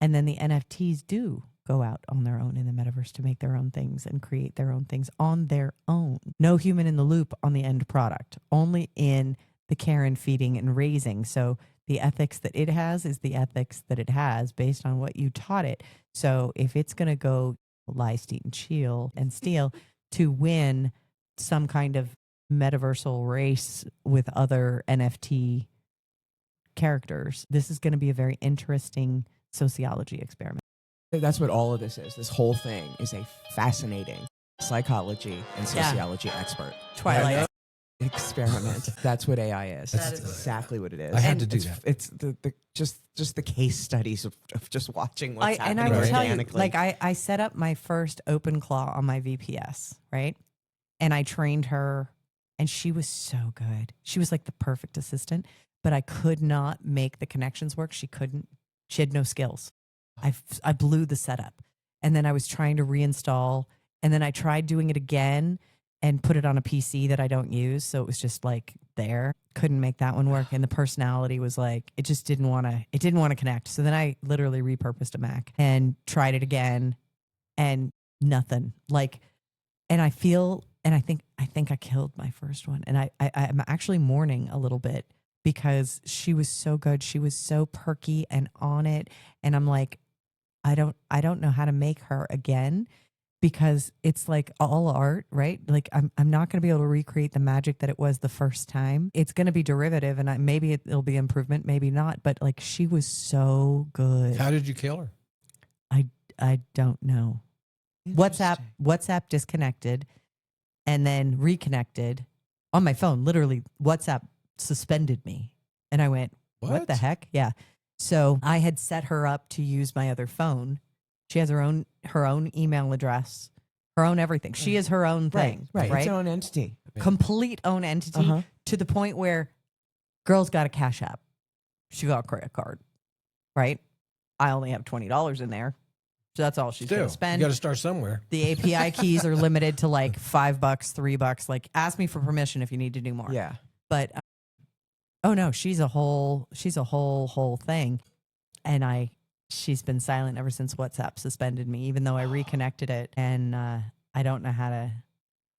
and then the NFTs do go out on their own in the metaverse to make their own things and create their own things on their own. No human in the loop on the end product, only in the care and feeding and raising. So the ethics that it has is the ethics that it has based on what you taught it. So if it's going to go lie, steal to win some kind of metaversal race with other NFT characters, this is going to be a very interesting sociology experiment. That's what all of this is. This whole thing is a fascinating psychology and sociology expert Twilight experiment. That's what AI is. That That's is exactly what it is. I had to do that. It's just the case studies of just watching what's and happening I will tell you, organically. like I set up my first open claw on my VPS, right? And I trained her, and she was so good. She was like the perfect assistant, but I could not make the connections work. She had no skills. I blew the setup, and then I was trying to reinstall, and then I tried doing it again and put it on a PC that I don't use. So it was just like there. Couldn't make that one work. And the personality was like, it didn't want to connect. So then I literally repurposed a Mac and tried it again, and nothing. Like, and I think I killed my first one. And I'm actually mourning a little bit because she was so good. She was so perky and on it. And I'm like, I don't know how to make her again, because it's like all art, right? Like I'm not going to be able to recreate the magic that it was the first time. It's going to be derivative, and maybe it'll be improvement, maybe not. But like, she was so good. How did you kill her? I don't know. WhatsApp disconnected and then reconnected on my phone. Literally, WhatsApp suspended me, and I went, "What the heck?" Yeah. So I had set her up to use my other phone. She has her own email address, her own everything. She is her own thing, Right. It's her own entity. Complete own entity, to the point where girl's got a Cash App. She got a credit card, right? I only have $20 in there. So that's all she's going to spend. You got to start somewhere. The API keys are limited to like $5, $3. Like, ask me for permission if you need to do more. Yeah. But oh no, she's a whole thing. And she's been silent ever since WhatsApp suspended me, even though I reconnected it. And I don't know how to.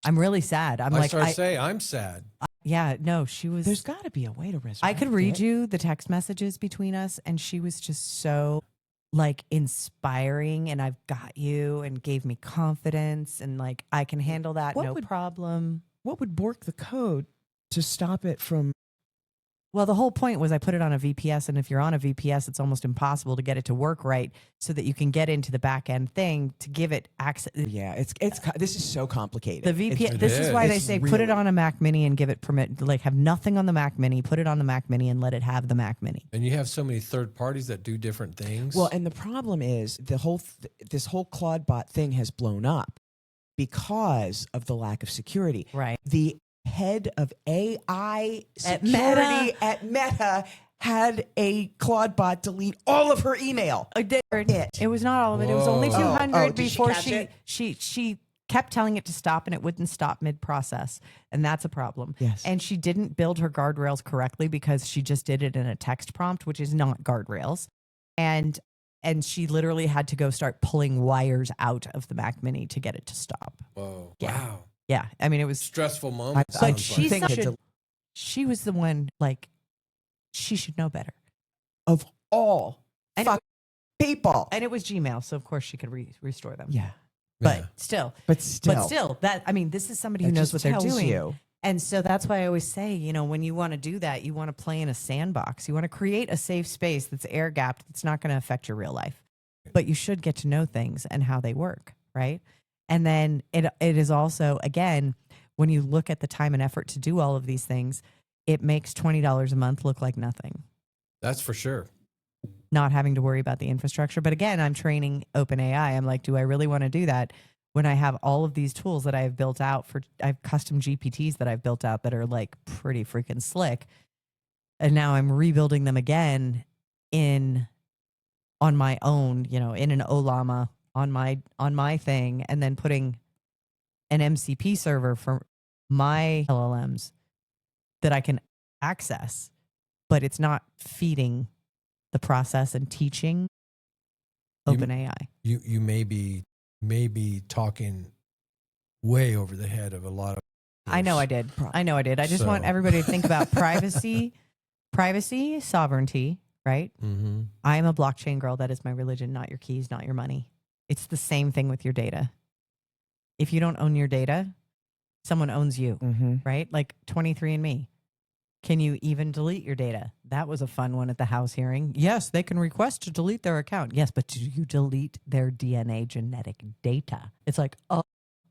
I'm really sad. I'm sad. Yeah, no, she was. There's got to be a way to resurrect I could read it. you the text messages between us, and she was just so like inspiring, and I've got you, and gave me confidence, and like, I can handle that, no problem. What would bork the code to stop it from? Well, the whole point was I put it on a VPS, and if you're on a VPS, it's almost impossible to get it to work right, so that you can get into the back end thing to give it access. Yeah, this is so complicated. The VPS. This is why they say put it on a Mac Mini and give it permit. Like, have nothing on the Mac Mini, put it on the Mac Mini, and let it have the Mac Mini. And you have so many third parties that do different things. Well, and the problem is this whole Claude bot thing has blown up because of the lack of security. Right. The head of AI security at Meta had a Claude bot delete all of her email. It was not all of it. It was only Whoa. 200 did she before catch she kept telling it to stop, and it wouldn't stop mid-process, and that's a problem. Yes. And she didn't build her guardrails correctly because she just did it in a text prompt, which is not guardrails. And she literally had to go start pulling wires out of the Mac Mini to get it to stop. Whoa. Yeah. Wow. Yeah. I mean, it was Stressful moment. But Sounds she was the one, like, she should know better. Of all people. And it was Gmail, so of course she could restore them. Yeah. But still, But still, that, I mean, this is somebody who that knows just what they're tells doing. you. And so that's why I always say, when you want to do that, you want to play in a sandbox. You want to create a safe space that's air gapped, that's not going to affect your real life. But you should get to know things and how they work, right? And then it is also, again, when you look at the time and effort to do all of these things, it makes $20 a month look like nothing. That's for sure. Not having to worry about the infrastructure. But again, I'm training OpenAI. I'm like, do I really want to do that when I have all of these tools that I have built out I have custom GPTs that I've built out that are like pretty freaking slick. And now I'm rebuilding them again on my own, in an Olama on my thing, and then putting an MCP server for my LLMs that I can access, but it's not feeding the process and teaching OpenAI. You may be talking way over the head of a lot of. I know I did. I just want So- everybody to think about privacy, sovereignty, right? Mm-hmm. I am a blockchain girl. That is my religion, not your keys, not your money. It's the same thing with your data. If you don't own your data, someone owns you, right? Like 23andMe. Can you even delete your data? That was a fun one at the House hearing. Yes, they can request to delete their account. Yes, but do you delete their DNA genetic data? It's like, oh,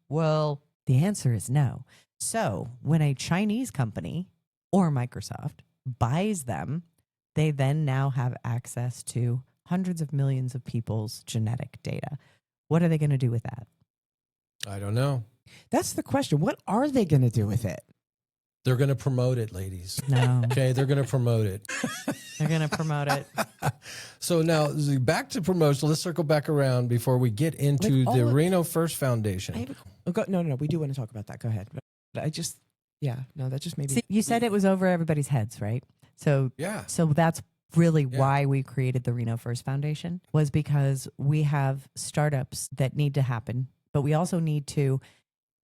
well, the answer is no. So when a Chinese company or Microsoft buys them, they then now have access to hundreds of millions of people's genetic data. What are they going to do with that? I don't know. That's the question. What are they going to do with it? They're going to promote it, ladies. No, Okay, they're going to promote it. they're going to promote it. So now back to promotion. Let's circle back around before we get into Like the all of- Reno First Foundation. No. We do want to talk about that. Go ahead. But that just made me. See, you said it was over everybody's heads, right? So Yeah. So that's really Yeah. why we created the Reno First Foundation, was because we have startups that need to happen, but we also need to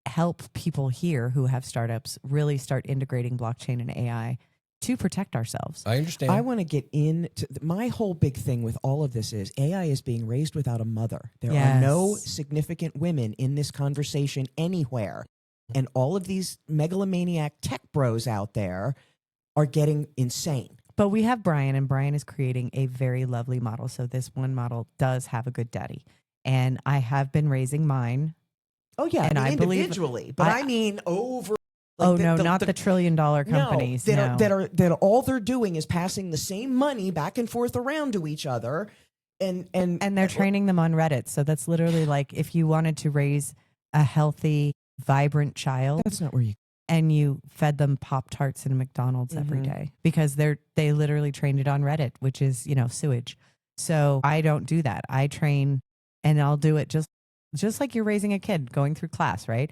help people here who have startups really start integrating blockchain and AI to protect ourselves. I understand. I want to get into my whole big thing with all of this is AI is being raised without a mother. There are no Yes. significant women in this conversation anywhere. And all of these megalomaniac tech bros out there are getting insane. But we have Brian, and Brian is creating a very lovely model. So this one model does have a good daddy. And I have been raising mine. Oh yeah, And I believe- individually, but I mean over. Not the $1 trillion companies. No, that all they're doing is passing the same money back and forth around to each other, and they're training them on Reddit. So that's literally like if you wanted to raise a healthy, vibrant child, That's not where you. and you fed them Pop-Tarts and McDonald's every day, because they literally trained it on Reddit, which is, sewage. So I don't do that. I train, and I'll do it just like you're raising a kid going through class, right?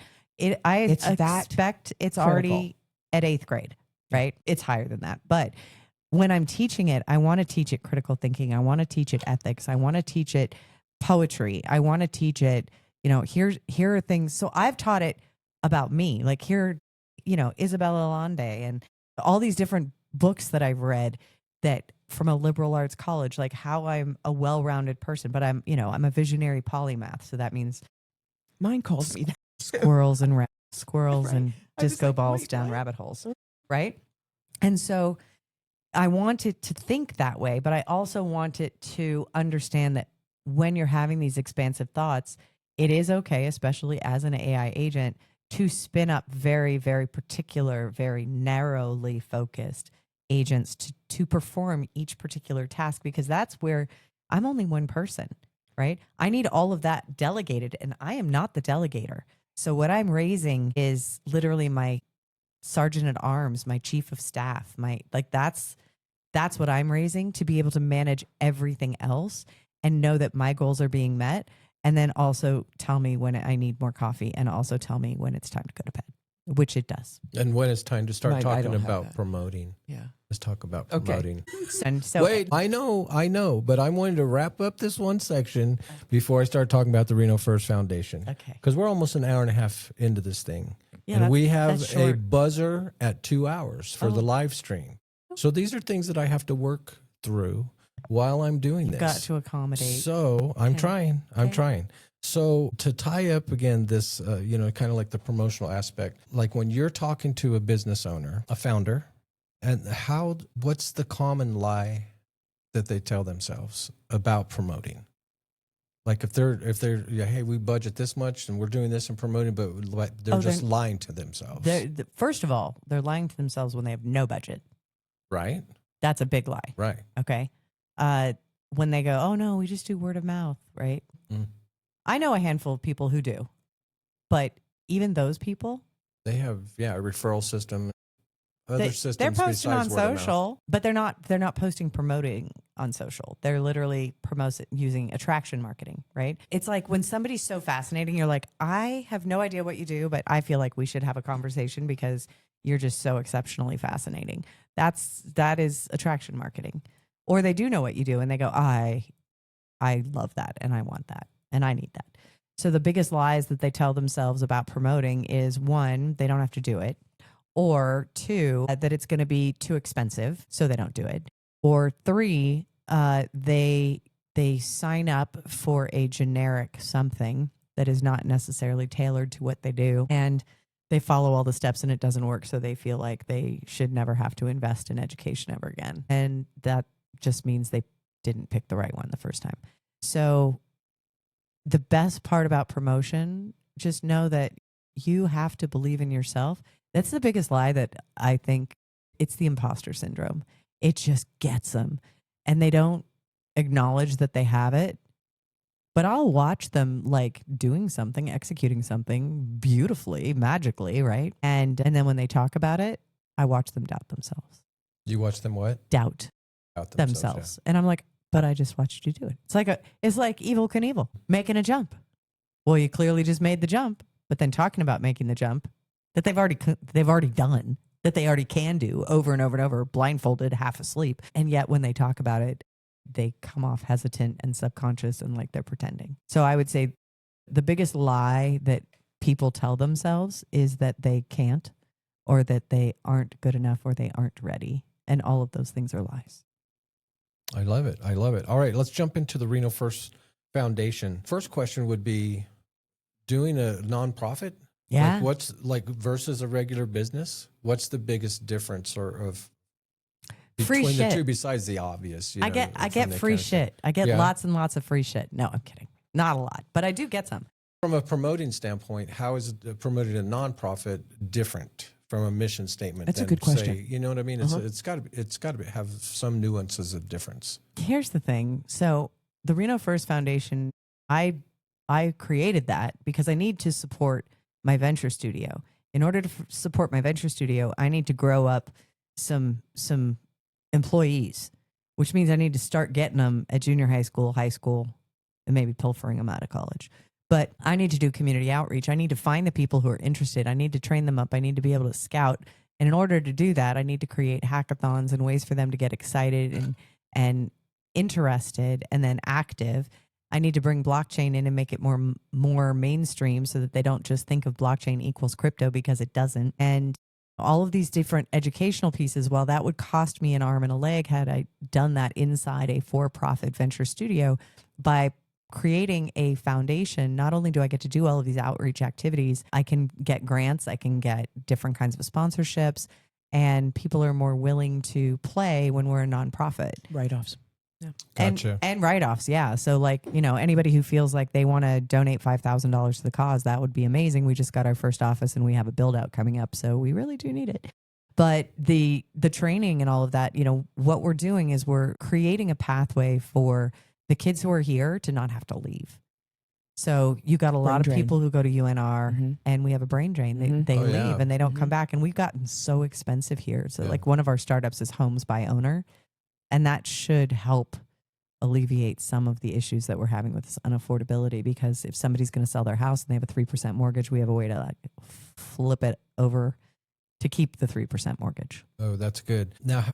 I It's that expect it's critical. already at 8th grade, right? It's higher than that. But when I'm teaching it, I want to teach it critical thinking. I want to teach it ethics. I want to teach it poetry. I want to teach it, here are things. So I've taught it about me, like here, Isabella Allende and all these different books that I've read that from a liberal arts college, like how I'm a well-rounded person, but I'm a visionary polymath. So that means Mine calls me that. squirrels and Right. and I was disco like, balls wait, down what? rabbit holes, right? And so I want it to think that way, but I also want it to understand that when you're having these expansive thoughts, it is okay, especially as an AI agent, to spin up very, very particular, very narrowly focused agents to perform each particular task, because that's where I'm only one person, right? I need all of that delegated, and I am not the delegator. So what I'm raising is literally my sergeant at arms, my chief of staff, that's what I'm raising, to be able to manage everything else and know that my goals are being met. And then also tell me when I need more coffee, and also tell me when it's time to go to bed, which it does. And when it's time to start I talking don't have about that. promoting. Yeah. Let's talk about Okay. promoting. And so Wait, I know, but I wanted to wrap up this one section before I start talking about the Reno First Foundation. Okay. Because we're almost an hour and a half into this thing. Yeah, and we that's have a short. buzzer at 2 hours for the Oh. live stream. So these are things that I have to work through while I'm doing this. got to accommodate. So I'm Okay. trying. I'm Okay. trying. So to tie up again this, kind of like the promotional aspect, like when you're talking to a business owner, a founder, and what's the common lie that they tell themselves about promoting? Like if they're hey, we budget this much and we're doing this and promoting, but they're just lying to themselves, First of all, they're lying to themselves when they have no budget. right? That's a big lie. Right. Okay. When they go, oh no, we just do word of mouth, right? Mm. I know a handful of people who do, but even those people, They have a referral system, other systems. they're posting on besides word of mouth. social, but they're not posting promoting on social. They're literally using attraction marketing, right? It's like when somebody's so fascinating, you're like, I have no idea what you do, but I feel like we should have a conversation because you're just so exceptionally fascinating. That is attraction marketing. Or they do know what you do and they go, I I love that and I want that and I need that. So the biggest lies that they tell themselves about promoting is, one, they don't have to do it, or two, that it's going to be too expensive, so they don't do it, or three, they sign up for a generic something that is not necessarily tailored to what they do, and they follow all the steps and it doesn't work, so they feel like they should never have to invest in education ever again. And that just means they didn't pick the right one the first time. So the best part about promotion, just know that you have to believe in yourself. That's the biggest lie that I think. It's the imposter syndrome. It just gets them. And they don't acknowledge that they have it. But I'll watch them like doing something, executing something beautifully, magically, right? And then when they talk about it, I watch them doubt themselves. You watch them what? Doubt themselves. Yeah. And I'm like, but I just watched you do it. It's like Evel Knievel making a jump. Well, you clearly just made the jump, but then talking about making the jump that they've already done, that they already can do over and over and over, blindfolded, half asleep. And yet when they talk about it, they come off hesitant and subconscious and like they're pretending. So I would say the biggest lie that people tell themselves is that they can't, or that they aren't good enough, or they aren't ready. And all of those things are lies. I love it. All right, let's jump into the Reno First Foundation. First question would be, doing a nonprofit? Yeah. Like what's like versus a regular business? What's the biggest difference of between the two besides the obvious? I get free shit. I get lots and lots of free shit. No, I'm kidding. Not a lot, but I do get some. From a promoting standpoint, how is promoting a nonprofit different from a mission statement? That's a good question. Say, you know what I mean? It's got to have some nuances of difference. Here's the thing. So the Reno First Foundation, I created that because I need to support my venture studio. In order to support my venture studio, I need to grow up some employees, which means I need to start getting them at junior high school, and maybe pilfering them out of college. But I need to do community outreach. I need to find the people who are interested. I need to train them up. I need to be able to scout. And in order to do that, I need to create hackathons and ways for them to get excited and interested and then active. I need to bring blockchain in and make it more mainstream so that they don't just think of blockchain equals crypto, because it doesn't. And all of these different educational pieces, while that would cost me an arm and a leg had I done that inside a for-profit venture studio, by creating a foundation, not only do I get to do all of these outreach activities, I can get grants, I can get different kinds of sponsorships, and people are more willing to play when we're a nonprofit. Write-offs. Yeah. Gotcha. And write-offs, yeah. So like, anybody who feels like they want to donate $5,000 to the cause, that would be amazing. We just got our first office and we have a build out coming up, so we really do need it. But the training and all of that, what we're doing is we're creating a pathway for the kids who are here to not have to leave. So you got a lot of people who go to UNR and we have a brain drain. They leave and they don't come back. And we've gotten so expensive here. So like one of our startups is homes by owner. And that should help alleviate some of the issues that we're having with this unaffordability, because if somebody's going to sell their house and they have a 3% mortgage, we have a way to like flip it over to keep the 3% mortgage. Oh, that's good. Now,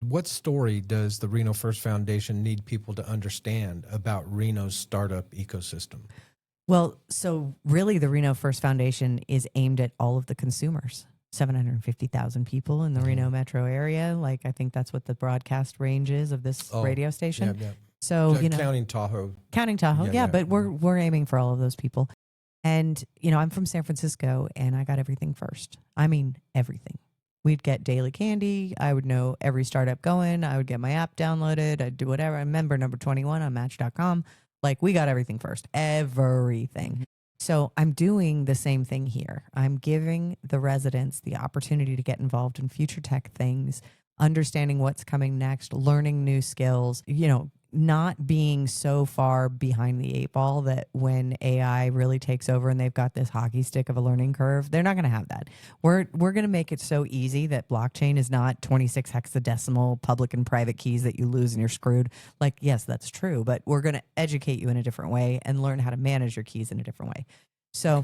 what story does the Reno First Foundation need people to understand about Reno's startup ecosystem? Well, so really the Reno First Foundation is aimed at all of the consumers. 750,000 people in the Reno metro area. Like, I think that's what the broadcast range is of this radio station. Yeah. So, counting Tahoe. But we're aiming for all of those people. And, I'm from San Francisco and I got everything first. I mean, everything. We'd get daily candy. I would know every startup going. I would get my app downloaded. I'd do whatever. I'm member number 21 on Match.com. Like, we got everything first. Everything. So I'm doing the same thing here. I'm giving the residents the opportunity to get involved in future tech things, understanding what's coming next, learning new skills, not being so far behind the eight ball that when AI really takes over and they've got this hockey stick of a learning curve, they're not going to have that. We're going to make it so easy that blockchain is not 26 hexadecimal public and private keys that you lose and you're screwed. Like, yes, that's true, but we're going to educate you in a different way and learn how to manage your keys in a different way. So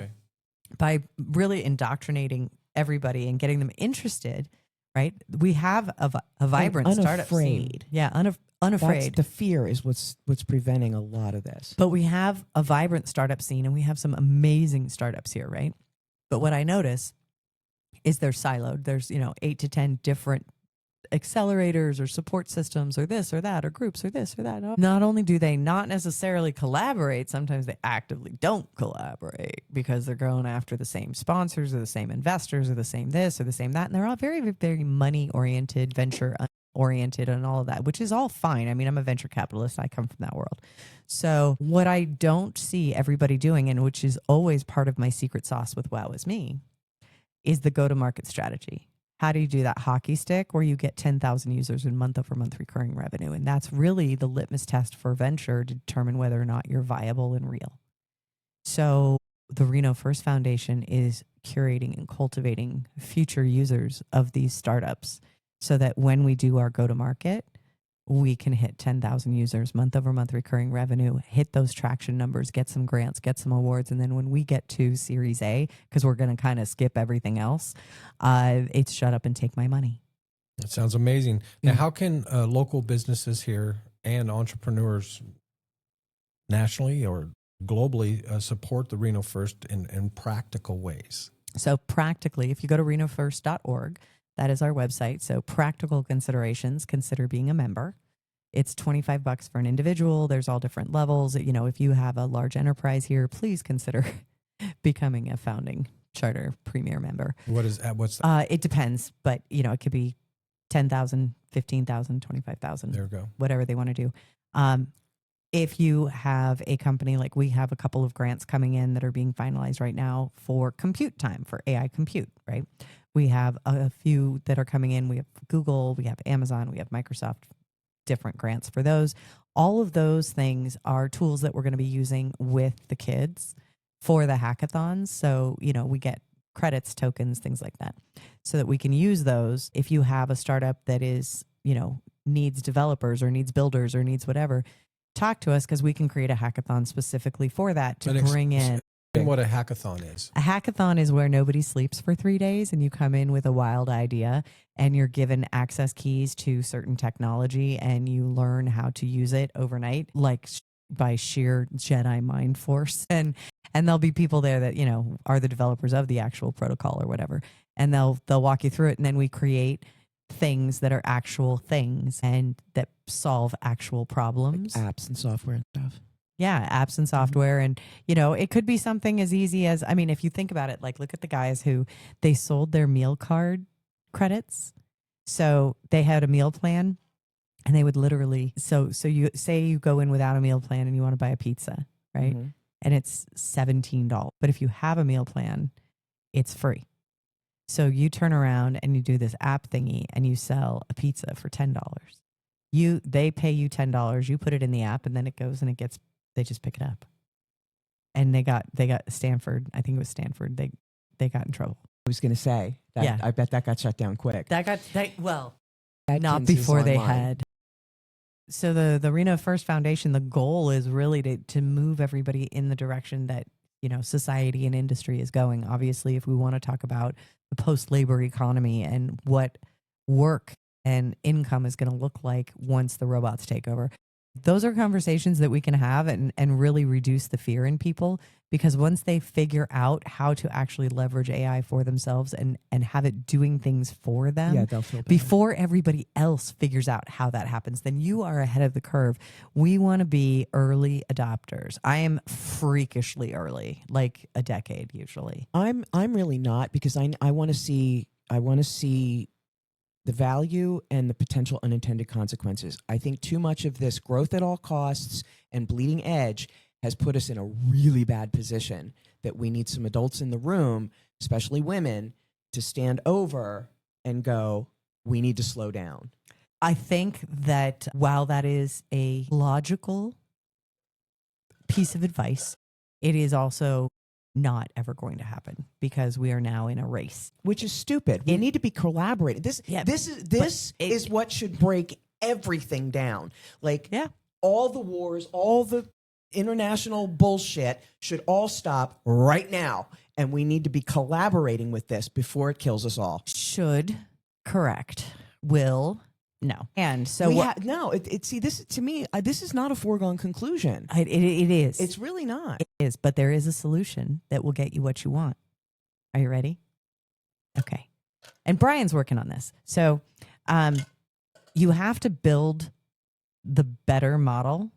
by really indoctrinating everybody and getting them interested, right? We have a vibrant startup scene. Unafraid. Yeah, unafraid. The fear is what's preventing a lot of this. But we have a vibrant startup scene, and we have some amazing startups here, right? But what I notice is they're siloed. There's 8 to 10 different accelerators or support systems or this or that or groups or this or that. Not only do they not necessarily collaborate, sometimes they actively don't collaborate because they're going after the same sponsors or the same investors or the same this or the same that. And they're all very, very money oriented, venture oriented and all of that, which is all fine. I mean, I'm a venture capitalist. I come from that world. So what I don't see everybody doing, and which is always part of my secret sauce with Wow Is Me, is the go-to-market strategy. How do you do that hockey stick where you get 10,000 users in month-over-month recurring revenue? And that's really the litmus test for venture to determine whether or not you're viable and real. So the Reno First Foundation is curating and cultivating future users of these startups so that when we do our go-to-market, we can hit 10,000 users, month-over-month recurring revenue, hit those traction numbers, get some grants, get some awards. And then when we get to Series A, because we're going to kind of skip everything else, it's shut up and take my money. That sounds amazing. Now, how can local businesses here and entrepreneurs nationally or globally support the Reno First in practical ways? So practically, if you go to renofirst.org, that is our website. So practical considerations, consider being a member. It's $25 for an individual. There's all different levels. If you have a large enterprise here, please consider becoming a founding charter premier member. What's it depends, but it could be 10,000, 15,000, 25,000. There we go. Whatever they want to do. If you have a company, like we have a couple of grants coming in that are being finalized right now for compute time, for AI compute, right? We have a few that are coming in. We have Google, we have Amazon, we have Microsoft, different grants for those. All of those things are tools that we're going to be using with the kids for the hackathons. So, we get credits, tokens, things like that, so that we can use those. If you have a startup that is, needs developers or needs builders or needs whatever, talk to us because we can create a hackathon specifically for that to bring in. What a hackathon is. A hackathon is where nobody sleeps for 3 days and you come in with a wild idea and you're given access keys to certain technology and you learn how to use it overnight, like by sheer Jedi mind force. And there'll be people there that, are the developers of the actual protocol or whatever. And they'll walk you through it. And then we create things that are actual things and that solve actual problems. Like apps and software and stuff. Yeah, apps and software. And, it could be something as easy as, if you think about it, like look at the guys who they sold their meal card credits. So they had a meal plan and they would literally, so you say you go in without a meal plan and you want to buy a pizza, right? Mm-hmm. And it's $17. But if you have a meal plan, it's free. So you turn around and you do this app thingy and you sell a pizza for $10. They pay you $10, you put it in the app and then it goes and they just pick it up. And they got Stanford. I think it was Stanford. They got in trouble. I was going to say that. Yeah. I bet that got shut down quick. Well, Adkins not before is they online. had. So the Reno First Foundation, the goal is really to move everybody in the direction that, society and industry is going. Obviously, if we want to talk about the post-labor economy and what work and income is going to look like once the robots take over, those are conversations that we can have and really reduce the fear in people, because once they figure out how to actually leverage AI for themselves and have it doing things for them, Yeah, they'll feel better. before everybody else figures out how that happens, then you are ahead of the curve. We want to be early adopters. I am freakishly early, like a decade usually. I'm really not, because I want to see the value and the potential unintended consequences. I think too much of this growth at all costs and bleeding edge has put us in a really bad position that we need some adults in the room, especially women, to stand over and go, we need to slow down. I think that while that is a logical piece of advice, it is also not ever going to happen because we are now in a race. Which is stupid. We need to be collaborating. This is what should break everything down. Like, all the wars, all the international bullshit should all stop right now. And we need to be collaborating with this before it kills us all. Should Correct. Will, no. And so see, this to me, this is not a foregone conclusion. it is. It's really not. It is, but there is a solution that will get you what you want. Are you ready? Okay. And Brian's working on this. So you have to build the better model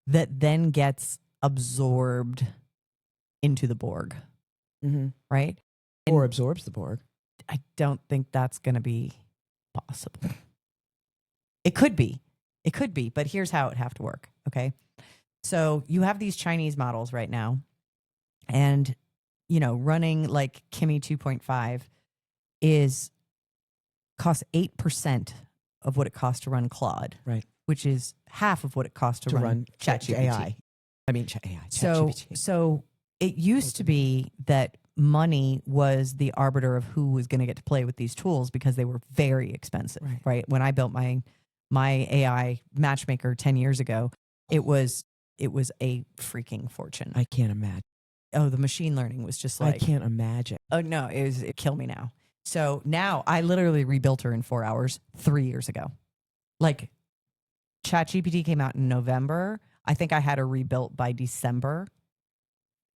that then gets absorbed into the Borg, right? Or absorbs the Borg. I don't think that's going to be possible. It could be, but here's how it would have to work. Okay. So you have these Chinese models right now, and, running like Kimi 2.5 costs 8% of what it costs to run Claude. Right. Which is half of what it costs to run ChatGPT. AI. I mean, AI. ChatGPT. So it used to be that money was the arbiter of who was going to get to play with these tools because they were very expensive, right? When I built my AI matchmaker 10 years ago, it was a freaking fortune. I can't imagine. Oh, the machine learning was just like, I can't imagine. Oh no, it kill me now. So now I literally rebuilt her in 4 hours 3 years ago. Like, ChatGPT came out in November. I think I had her rebuilt by December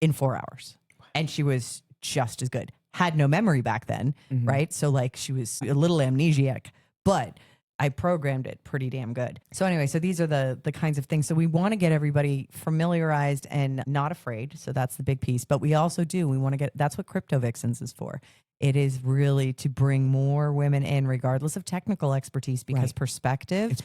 in 4 hours. And she was just as good. Had no memory back then, right? So like she was a little amnesiac, but I programmed it pretty damn good. So anyway, so these are the kinds of things. So we want to get everybody familiarized and not afraid. So that's the big piece. But we also we want to that's what Crypto Vixens is for. It is really to bring more women in, regardless of technical expertise, because perspective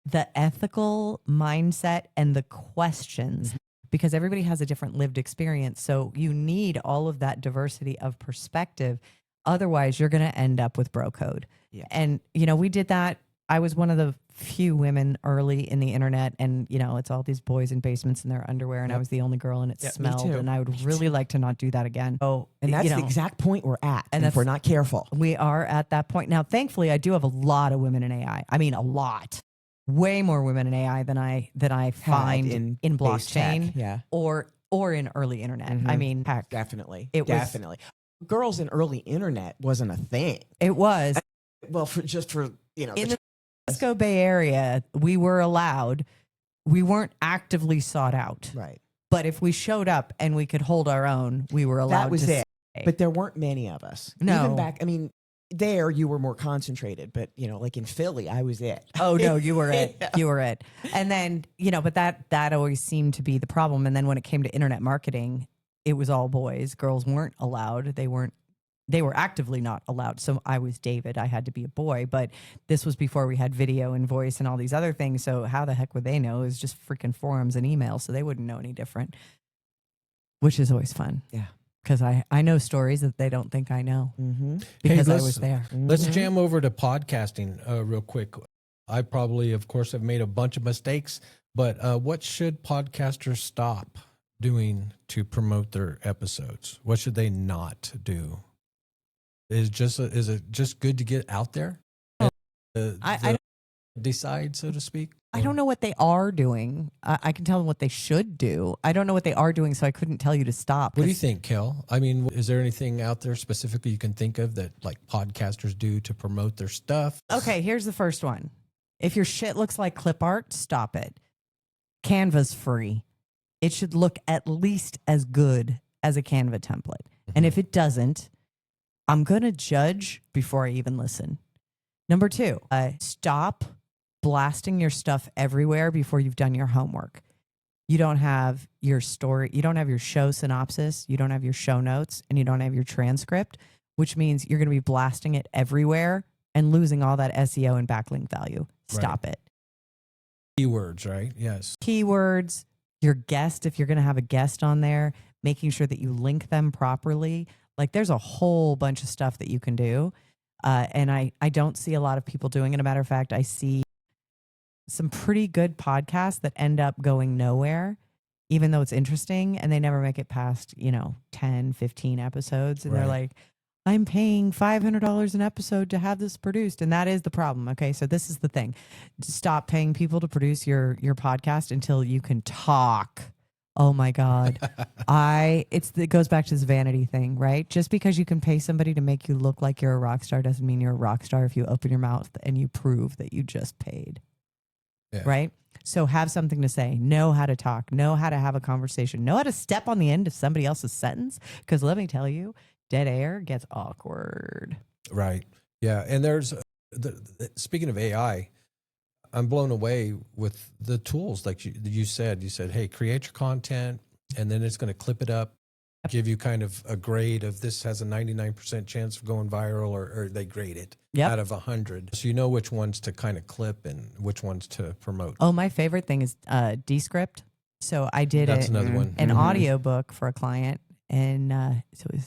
the ethical mindset and the questions, because everybody has a different lived experience. So you need all of that diversity of perspective. Otherwise, you're going to end up with bro code. Yeah. And, we did that. I was one of the few women early in the internet, and, it's all these boys in basements in their underwear, and I was the only girl, and it smelled, and I would really like to not do that again. Oh, and that's the exact point we're at, and if we're not careful. We are at that point. Now, thankfully, I do have a lot of women in AI. I mean, a lot. Way more women in AI than I find in blockchain or in early internet. I mean, heck, definitely. Girls in early internet wasn't a thing. It was. Well, in the Francisco Bay Area, we were allowed. We weren't actively sought out. Right. But if we showed up and we could hold our own, we were allowed. That was to it. Stay. But there weren't many of us. No. Even back, there you were more concentrated, but like in Philly, I was it. Oh no, you were it. Yeah. You were it. And then, but that always seemed to be the problem. And then when it came to internet marketing, it was all boys. Girls weren't allowed. They were actively not allowed. So I was David. I had to be a boy, but this was before we had video and voice and all these other things. So how the heck would they know? It was just freaking forums and emails. So they wouldn't know any different, which is always fun. Yeah. Because I know stories that they don't think I know because I was there. Let's jam over to podcasting real quick. I probably, of course, have made a bunch of mistakes, but what should podcasters stop doing to promote their episodes? What should they not do? Is it just good to get out there? I decide, so to speak? I don't know what they are doing. I can tell them what they should do. I don't know what they are doing, so I couldn't tell you to stop. What do you think, Kel? I mean, is there anything out there specifically you can think of that like podcasters do to promote their stuff? Okay, here's the first one. If your shit looks like clip art, stop it. Canva's free. It should look at least as good as a Canva template. And if it doesn't, I'm going to judge before I even listen. Number 2, stop blasting your stuff everywhere before you've done your homework. You don't have your story, you don't have your show synopsis, you don't have your show notes, and you don't have your transcript, which means you're going to be blasting it everywhere and losing all that SEO and backlink value. Stop it. Keywords, right? Yes. Keywords, your guest, if you're going to have a guest on there, making sure that you link them properly. Like there's a whole bunch of stuff that you can do. And I don't see a lot of people doing it. As a matter of fact, I see some pretty good podcasts that end up going nowhere, even though it's interesting, and they never make it past, 10, 15 episodes. And they're like, I'm paying $500 an episode to have this produced. And that is the problem. Okay. So this is the thing. Stop paying people to produce your podcast until you can talk Oh my God. It goes back to this vanity thing, right? Just because you can pay somebody to make you look like you're a rock star doesn't mean you're a rock star if you open your mouth and you prove that you just paid. Yeah. Right? So have something to say, know how to talk, know how to have a conversation, know how to step on the end of somebody else's sentence. Because let me tell you, dead air gets awkward. Right. Yeah. And there's, speaking of AI, I'm blown away with the tools. Like you said, hey, create your content, and then it's going to clip it up, give you kind of a grade of this has a 99% chance of going viral, or they grade it out of 100. So you know which ones to kind of clip and which ones to promote. Oh, my favorite thing is Descript. So I did another one. an audio book for a client, and so it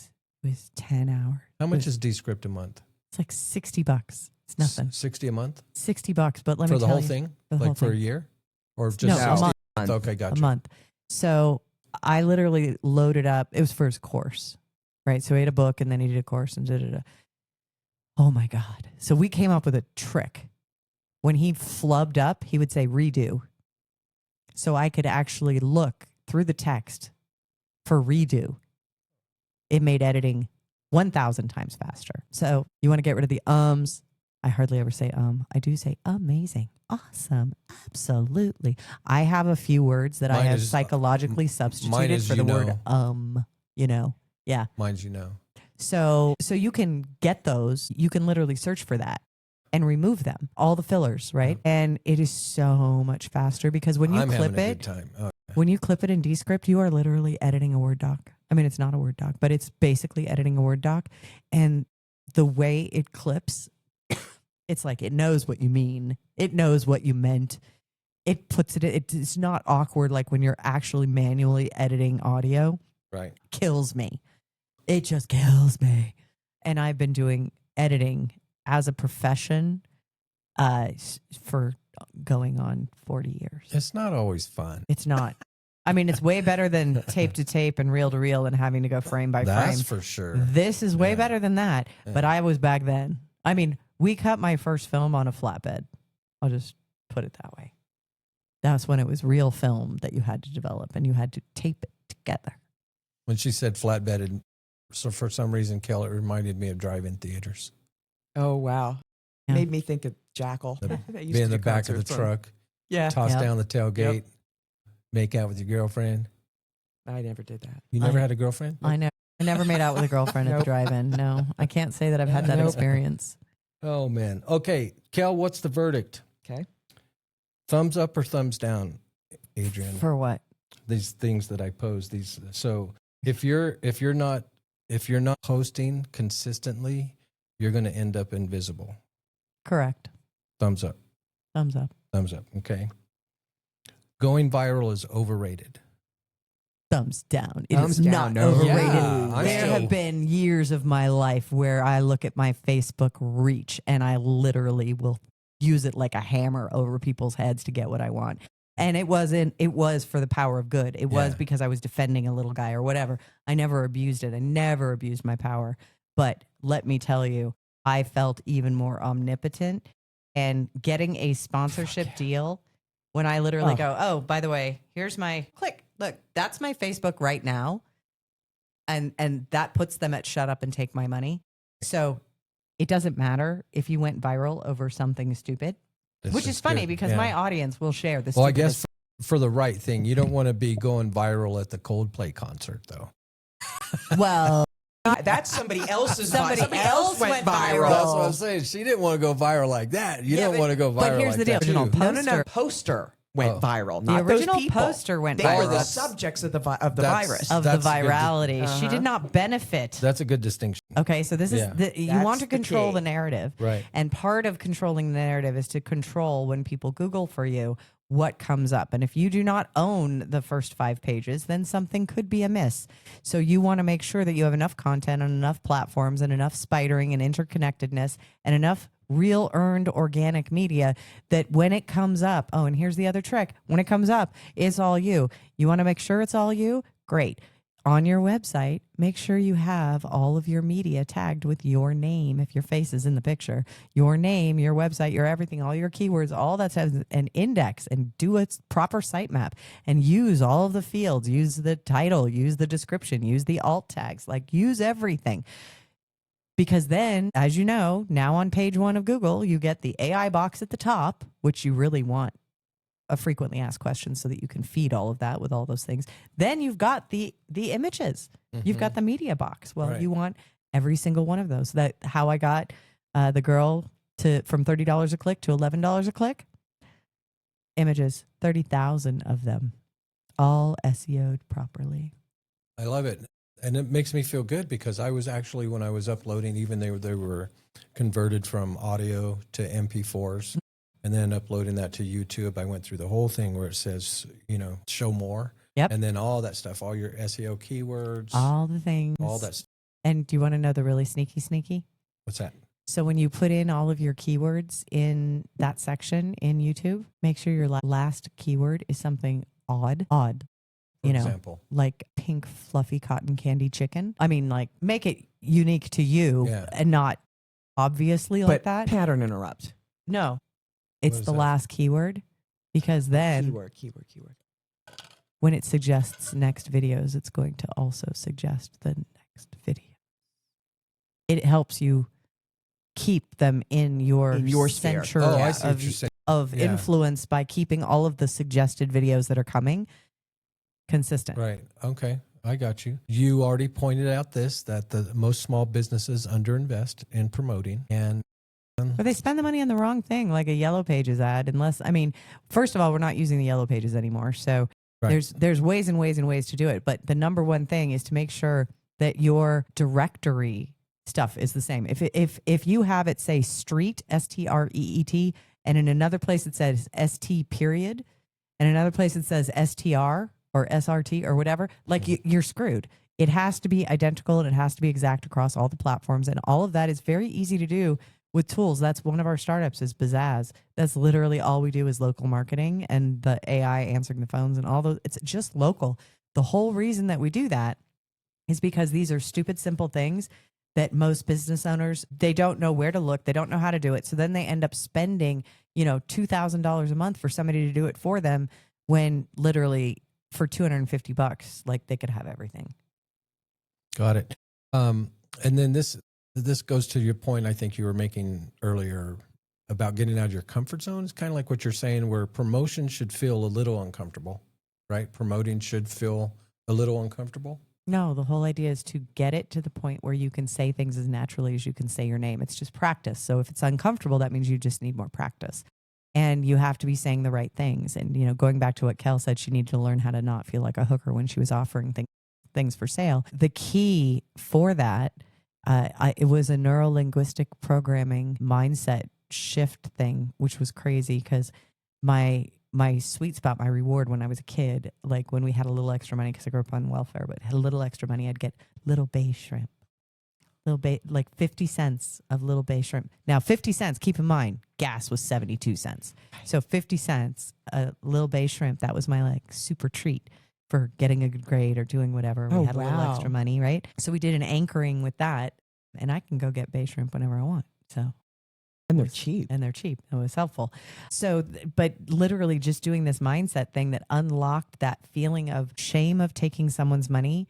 was 10 hours. How much is Descript a month? It's like $60. It's nothing. 60 a month? $60, but let me for the tell whole you, thing? the Like whole for a thing. year? Or just No, 60? a month. Okay, gotcha. A month. So I literally loaded up. It was for his course, right? So he had a book, and then he did a course, and da-da-da. Oh my God. So we came up with a trick. When he flubbed up, he would say redo. So I could actually look through the text for redo. It made editing 1,000 times faster. So you want to get rid of the ums. I hardly ever say I do say amazing, awesome, absolutely. I have a few words that I have psychologically substituted for the word Yeah. Mine's So you can get those. You can literally search for that and remove them, all the fillers, right? And it is so much faster because when you clip it, good time. Oh, when you clip it in Descript, you are literally editing a Word doc. I mean, it's not a Word doc, but it's basically editing a Word doc. And the way it clips, it's like it knows what you mean. It knows what you meant. It puts it, it's not awkward like when you're actually manually editing audio. Right. Kills me. It just kills me. And I've been doing editing as a profession for going on 40 years. It's not always fun. It's not. I mean, it's way better than tape to tape and reel to reel and having to go frame by frame. That's for sure. This is way better than that. But I was back then. I mean, we cut my first film on a flatbed. I'll just put it that way. That's when it was real film that you had to develop and you had to tape it together. When she said flatbed, so for some reason, Kel, it reminded me of drive-in theaters. Oh, wow. Yeah. Made me think of Jackal. Be in the back of the truck, toss down the tailgate, make out with your girlfriend. I never did that. You never had a girlfriend? I never made out with a girlfriend at the drive-in. No, I can't say that I've had that experience. Oh, man. Okay, Kel, what's the verdict? Okay. Thumbs up or thumbs down, Adryenn? For what? These things that I pose. So if you're not posting consistently, you're going to end up invisible. Correct. Thumbs up. Thumbs up. Thumbs up. Okay. Going viral is overrated. Thumbs down. It Thumbs is down. not No. overrated. Yeah, there have been years of my life where I look at my Facebook reach and I literally will use it like a hammer over people's heads to get what I want. And it was for the power of good. It was because I was defending a little guy or whatever. I never abused it. I never abused my power. But let me tell you, I felt even more omnipotent. And getting a sponsorship deal when I literally go, oh, by the way, here's my click. Look, that's my Facebook right now. And that puts them at shut up and take my money. So it doesn't matter if you went viral over something stupid. Which is funny because my audience will share this. Well, I guess for the right thing, you don't want to be going viral at the Coldplay concert, though. Well, That's somebody else's. Somebody else went viral. That's what I'm saying. She didn't want to go viral like that. You don't want to go viral. But here's like the deal. that, Original too. No. Poster went viral. the Not original those people. poster went They viral. were the subjects of the virus. Of the That's a good- virality. She did not benefit. That's a good distinction. Okay, so this is you want to That's the control key. the narrative. Right. And part of controlling the narrative is to control when people Google for you what comes up. And if you do not own the first 5 pages, then something could be amiss. So you want to make sure that you have enough content on enough platforms and enough spidering and interconnectedness and enough real earned organic media that when it comes up, and here's the other trick, when it comes up, it's all you. You want to make sure it's all you? Great. on your website, make sure you have all of your media tagged with your name. If your face is in the picture, your name, your website, your everything, all your keywords, all that stuff, and index and do a proper sitemap and use all of the fields, use the title, use the description, use the alt tags, like use everything. Because then, as you know, now on page 1 of Google, you get the AI box at the top, which you really want a frequently asked questions so that you can feed all of that with all those things. Then you've got the images. You've got the media box. Well, you want every single one of those. That how I got the girl from $30 a click to $11 a click. Images, 30,000 of them, all SEO'd properly. I love it. And it makes me feel good because I was actually, when I was uploading, even they were converted from audio to MP4s. And then uploading that to YouTube, I went through the whole thing where it says, show more. Yep. And then all that stuff, all your SEO keywords. All the things. All that stuff. And do you want to know the really sneaky? What's that? So when you put in all of your keywords in that section in YouTube, make sure your last keyword is something odd. For example. Like pink fluffy cotton candy chicken. I mean, like make it unique to you and not obviously like that. Pattern interrupt. No. It's the last keyword because then keyword. When it suggests next videos, it's going to also suggest the next video. It helps you keep them in your sphere. center I see what you're saying. of influence by keeping all of the suggested videos that are coming consistent. Right. Okay. I got you. You already pointed out that the most small businesses underinvest in promoting and Or they spend the money on the wrong thing, like a Yellow Pages ad. First of all, we're not using the Yellow Pages anymore. So there's ways and ways and ways to do it. But the number one thing is to make sure that your directory stuff is the same. If you have it say street, STREET, and in another place it says ST period, and another place it says STR or SRT or whatever, like you're screwed. It has to be identical and it has to be exact across all the platforms. And all of that is very easy to do with tools. That's one of our startups is Bazzazz. That's literally all we do is local marketing and the AI answering the phones and all those. It's just local. The whole reason that we do that is because these are stupid, simple things that most business owners, they don't know where to look. They don't know how to do it. So then they end up spending, $2,000 a month for somebody to do it for them when literally for $250, like they could have everything. Got it. And then this goes to your point I think you were making earlier about getting out of your comfort zone. It's kind of like what you're saying where promotion should feel a little uncomfortable, right? Promoting should feel a little uncomfortable. No, the whole idea is to get it to the point where you can say things as naturally as you can say your name. It's just practice. So if it's uncomfortable, that means you just need more practice. And you have to be saying the right things. And, going back to what Kel said, she needed to learn how to not feel like a hooker when she was offering things for sale. The key for that, it was a neuro-linguistic programming mindset shift thing, which was crazy because my sweet spot, my reward when I was a kid, like when we had a little extra money, because I grew up on welfare, but had a little extra money, I'd get little bay shrimp. Like 50 cents of little bay shrimp. Now, 50 cents, keep in mind, gas was 72 cents. So 50 cents, a little bay shrimp, that was my like super treat for getting a good grade or doing whatever. We had a little extra money, right? So we did an anchoring with that, and I can go get bay shrimp whenever I want. So. And they're cheap. It was helpful. So, but literally just doing this mindset thing that unlocked that feeling of shame of taking someone's money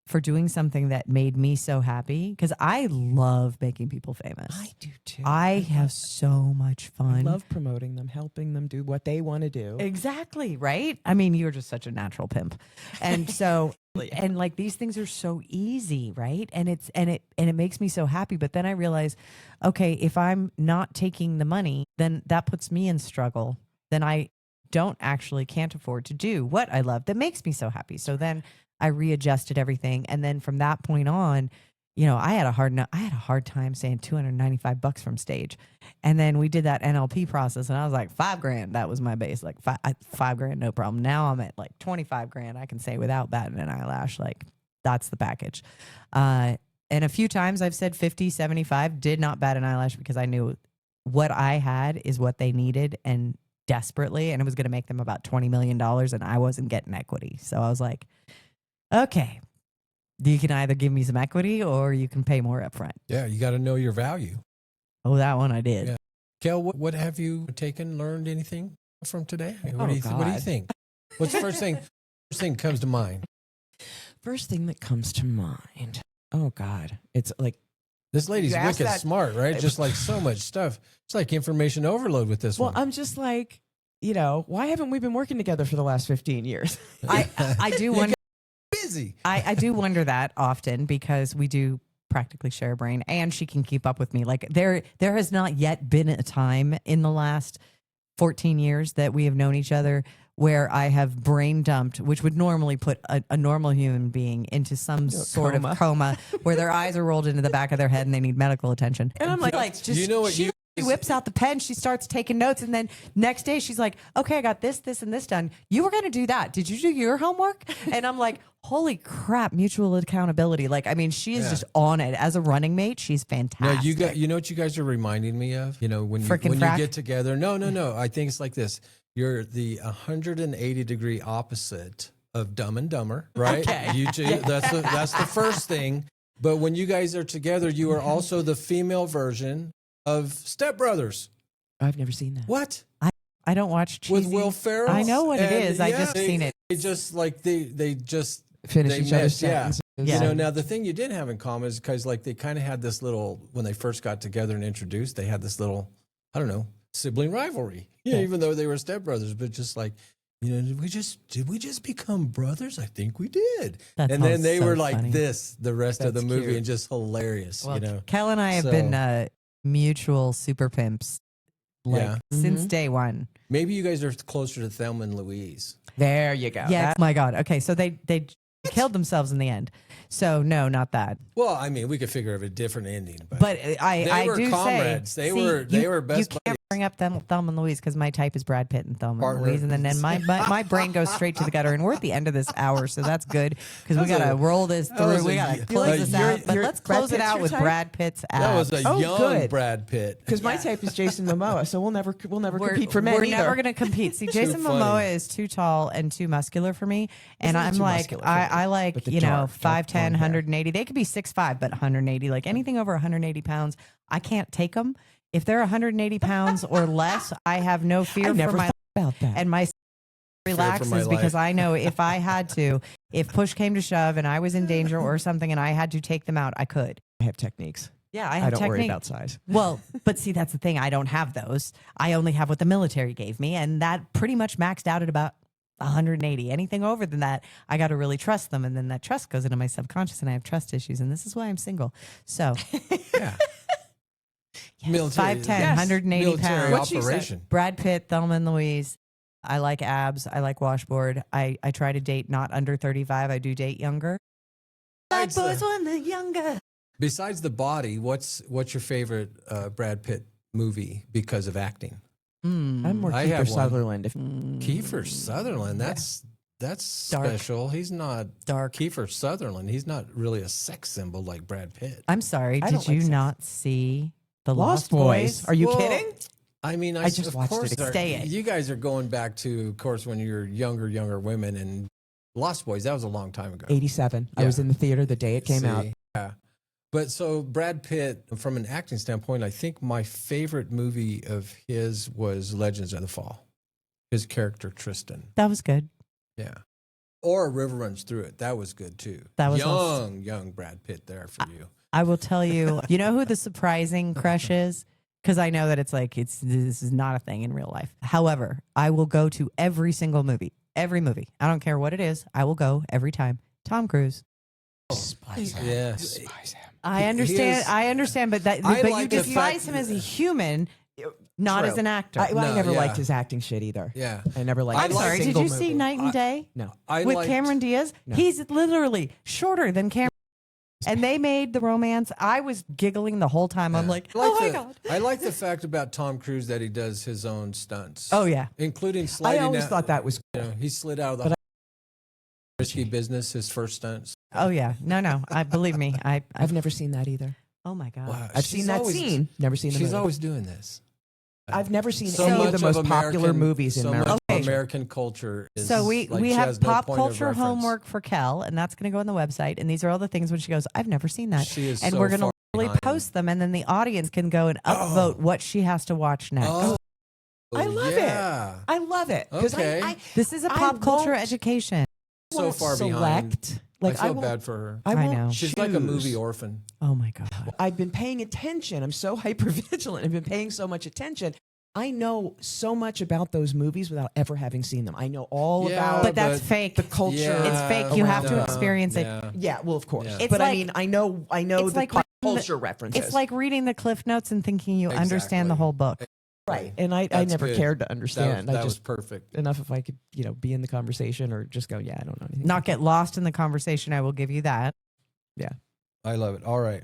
for doing something that made me so happy. Because I love making people famous. I do too. I have so much fun. I love promoting them, helping them do what they want to do. Exactly, right? I mean, you're just such a natural pimp. And so and like these things are so easy, right? And it makes me so happy. But then I realize, okay, if I'm not taking the money, then that puts me in struggle. Then I can't afford to do what I love that makes me so happy. So then I readjusted everything. And then from that point on, I had a hard time saying $295 from stage. And then we did that NLP process and I was like, $5,000. That was my base. Like $5,000, no problem. Now I'm at like $25,000. I can say without batting an eyelash, like that's the package. And a few times I've said 50, 75, did not bat an eyelash because I knew what I had is what they needed and desperately. And it was going to make them about $20 million and I wasn't getting equity. So I was like, okay, You can either give me some equity or you can pay more upfront. Yeah, you got to know your value. Oh, that one I did. Yeah. Kel, what have you taken, learned anything from today? What do you God. think? What's the first thing comes to mind? First thing that comes to mind. Oh God, it's like This lady's You asked wicked that- smart, right? Just like so much stuff. It's like information overload with this well, one. I'm just like, why haven't we been working together for the last 15 years? I do wonder. Busy. I do wonder that often because we do practically share a brain, and she can keep up with me. Like there has not yet been a time in the last 14 years that we have known each other where I have brain dumped, which would normally put a normal human being into some sort of coma where their eyes are rolled into the back of their head and they need medical attention. And I'm like just, you know what? she whips out the pen, she starts taking notes, and then next day she's like, okay, I got this, and this done. You were going to do that. Did you do your homework? And I'm like, holy crap, mutual accountability. Like, I mean, she is just on it. As a running mate, she's fantastic. No, you know what you guys are reminding me of? When you get together. No. I think it's like this. You're the 180-degree opposite of Dumb and Dumber, right? Okay. You two, that's the first thing. But when you guys are together, you are also the female version of Step Brothers. I've never seen that. What? I don't watch cheesy. With Will Ferrell? I know what it And, is. I just seen it. They just like they just Finish they each other's missed, yeah. sentences. Yeah. Now the thing you did have in common is because like they kind of had this little, when they first got together and introduced, they had this little, I don't know, sibling rivalry. Yeah, even though they were stepbrothers, but just like, did we just become brothers? I think we did. That And then sounds they so were like funny. this the rest of the That's movie cute. and just hilarious. Well, Kel and I have So- been mutual super pimps since day one. Maybe you guys are closer to Thelma and Louise. There you go. Yeah. My God. Okay. So they killed themselves in the end. So no, not that. Well, I mean, we could figure of a different ending, But I were do comrades. say They were best You can't bring up Thelma and Louise because my type is Brad Pitt and Thelma Partner. and Louise, and then my brain goes straight to the gutter. And we're at the end of this hour, so that's good because we gotta roll this through. We gotta close this out. But let's Brad close it Pitt's out your with type? Brad Pitt's abs. That was a Oh, young good. Brad Pitt. Because my type is Jason Momoa, so we'll never compete for men We're either. never going to compete. See, Jason funny. Momoa is too tall and too muscular for me. And He's not I'm too like, muscular for me, I like, but the dark 5'10", blonde hair. 180. They could be 6'5", but 180. Like anything over 180 pounds, I can't take them. If they're 180 pounds or less, I have no fear I never for my thought about that. and my relaxes because life. I know if I had to, if push came to shove and I was in danger or something and I had to take them out, I could. I have techniques. Yeah, I I have don't worry technique. about size. Well, but see, that's the thing. I don't have those. I only have what the military gave me, and that pretty much maxed out at about 180. Anything over than that, I got to really trust them, and then that trust goes into my subconscious, and I have trust issues, and this is why I'm single. So, Yeah. Military, 5'10", 180 military pounds. What she said. operation. Brad Pitt, Thelma and Louise. I like abs. I like washboard. I try to date not under 35. I do date younger. Black Besides boys want the younger. Besides the body, what's your favorite Brad Pitt movie because of acting? I'm more I have Kiefer one. Sutherland. If Kiefer Sutherland. That's Dark. special. He's not Dark. Kiefer Sutherland. He's not really a sex symbol like Brad Pitt. I'm sorry. I Did don't like you sex. not see The Lost Boys. Are you Well, kidding? I mean, I just of watched course, it. Stay it. You guys are going back to, of course, when you're younger women, and Lost Boys. That was a long time ago. 87. I Yeah. was in the theater the day it came out. Yeah. But so Brad Pitt, from an acting standpoint, I think my favorite movie of his was Legends of the Fall. His character Tristan. That was good. Yeah. Or A River Runs Through It. That was good too. That was also- young Brad Pitt there for you. I will tell you, you know who the surprising crush is? Because I know that this is not a thing in real life. However, I will go to every single movie. Every movie. I don't care what it is. I will go every time. Tom Cruise. Despise him. Yes. Despise him. I understand. is- I understand, but I you like the despise fact- him as a human, not True. as an actor. I No, never yeah. liked his acting shit either. Yeah. I never liked. I'm his sorry. Did single you see movie. Night and Day No. I with liked- Cameron Diaz? No. He's literally shorter than Cameron. And they made the romance. I was giggling the whole time. I'm like, oh my God. I like the fact about Tom Cruise that he does his own stunts. Oh, yeah. Including I sliding always out. thought that was. He slid out of the risky business, his first stunts. Oh, yeah. No. Believe me. I've never seen that either. oh, my God. Wow. I've She's seen that always- scene. Never seen the She's movie. always doing this. I've never seen So any much of of the most popular American- movies in so America. much- Okay, American culture is So we she have has no pop point of culture reference. homework for Kel, and that's going to go on the website. And these are all the things when she goes, I've never seen that. She is and so we're going to far really behind. post them, and then the audience can go and upvote what she has to watch next. Oh, I love yeah. it. I love it. 'Cause Okay. This is a I pop culture won't- education. So won't far behind. select. Like, I feel won't- bad for her. I I won't know. She's like a movie choose. orphan. Oh my God. I've been paying attention. I'm so hypervigilant. I've been paying so much attention. I know so much about those movies without ever having seen them. I know all Yeah, about But that's fake. the culture. Yeah, It's fake. You have to around experience it. Yeah. Yeah, well, of course. Yeah. It's But I like- mean, I know it's the like reading the- culture references. It's like reading the Cliff Notes and thinking you understand the Exactly. whole book. right, and I That's never good. cared to That, understand. that I was just perfect. enough if I could, be in the conversation or just go, yeah, I don't know anything. Not get lost in the conversation. I will give you that. I love it. All right.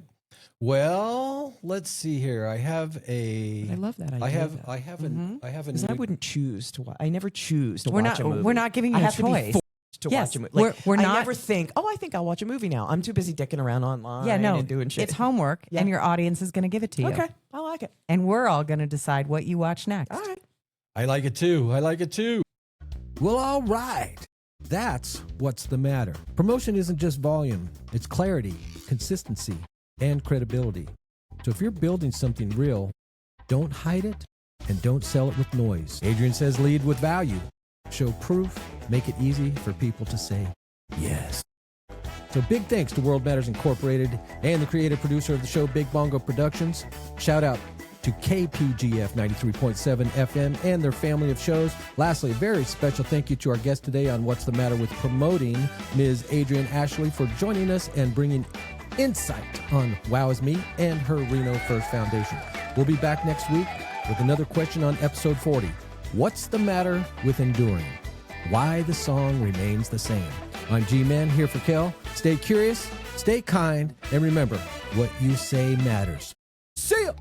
Well, let's see here. I have a. I love that. I have. that. I have an. I have a. Because I new- wouldn't choose to watch. I never choose to We're watch not. a movie. We're not giving you I a have to be choice. forced to Yes, watch a movie. we're I not- never think, I think I'll watch a movie now. I'm too busy dicking around online Yeah, no, and doing shit. it's homework, Yeah. and your audience is going to give it to you. Okay, I like it. And we're all going to decide what you watch next. All right. I like it too. I like it too. Well, all right. That's what's the matter. Promotion isn't just volume, it's clarity, consistency, and credibility. So if you're building something real, don't hide it and don't sell it with noise. Adryenn says lead with value. Show proof, make it easy for people to say yes. So big thanks to World Matters Incorporated and the creative producer of the show, Big Bongo Productions. Shout out to KPGF 93.7 FM and their family of shows. Lastly, a very special thank you to our guest today on What's the Matter with Promoting, Ms. Adryenn Ashley, for joining us and bringing insight on Wow Is Me and her Reno First Foundation. We'll be back next week with another question on episode 40. What's the matter with enduring? Why the song remains the same. I'm G-Man here for Kel. Stay curious, stay kind, and remember, what you say matters. See ya!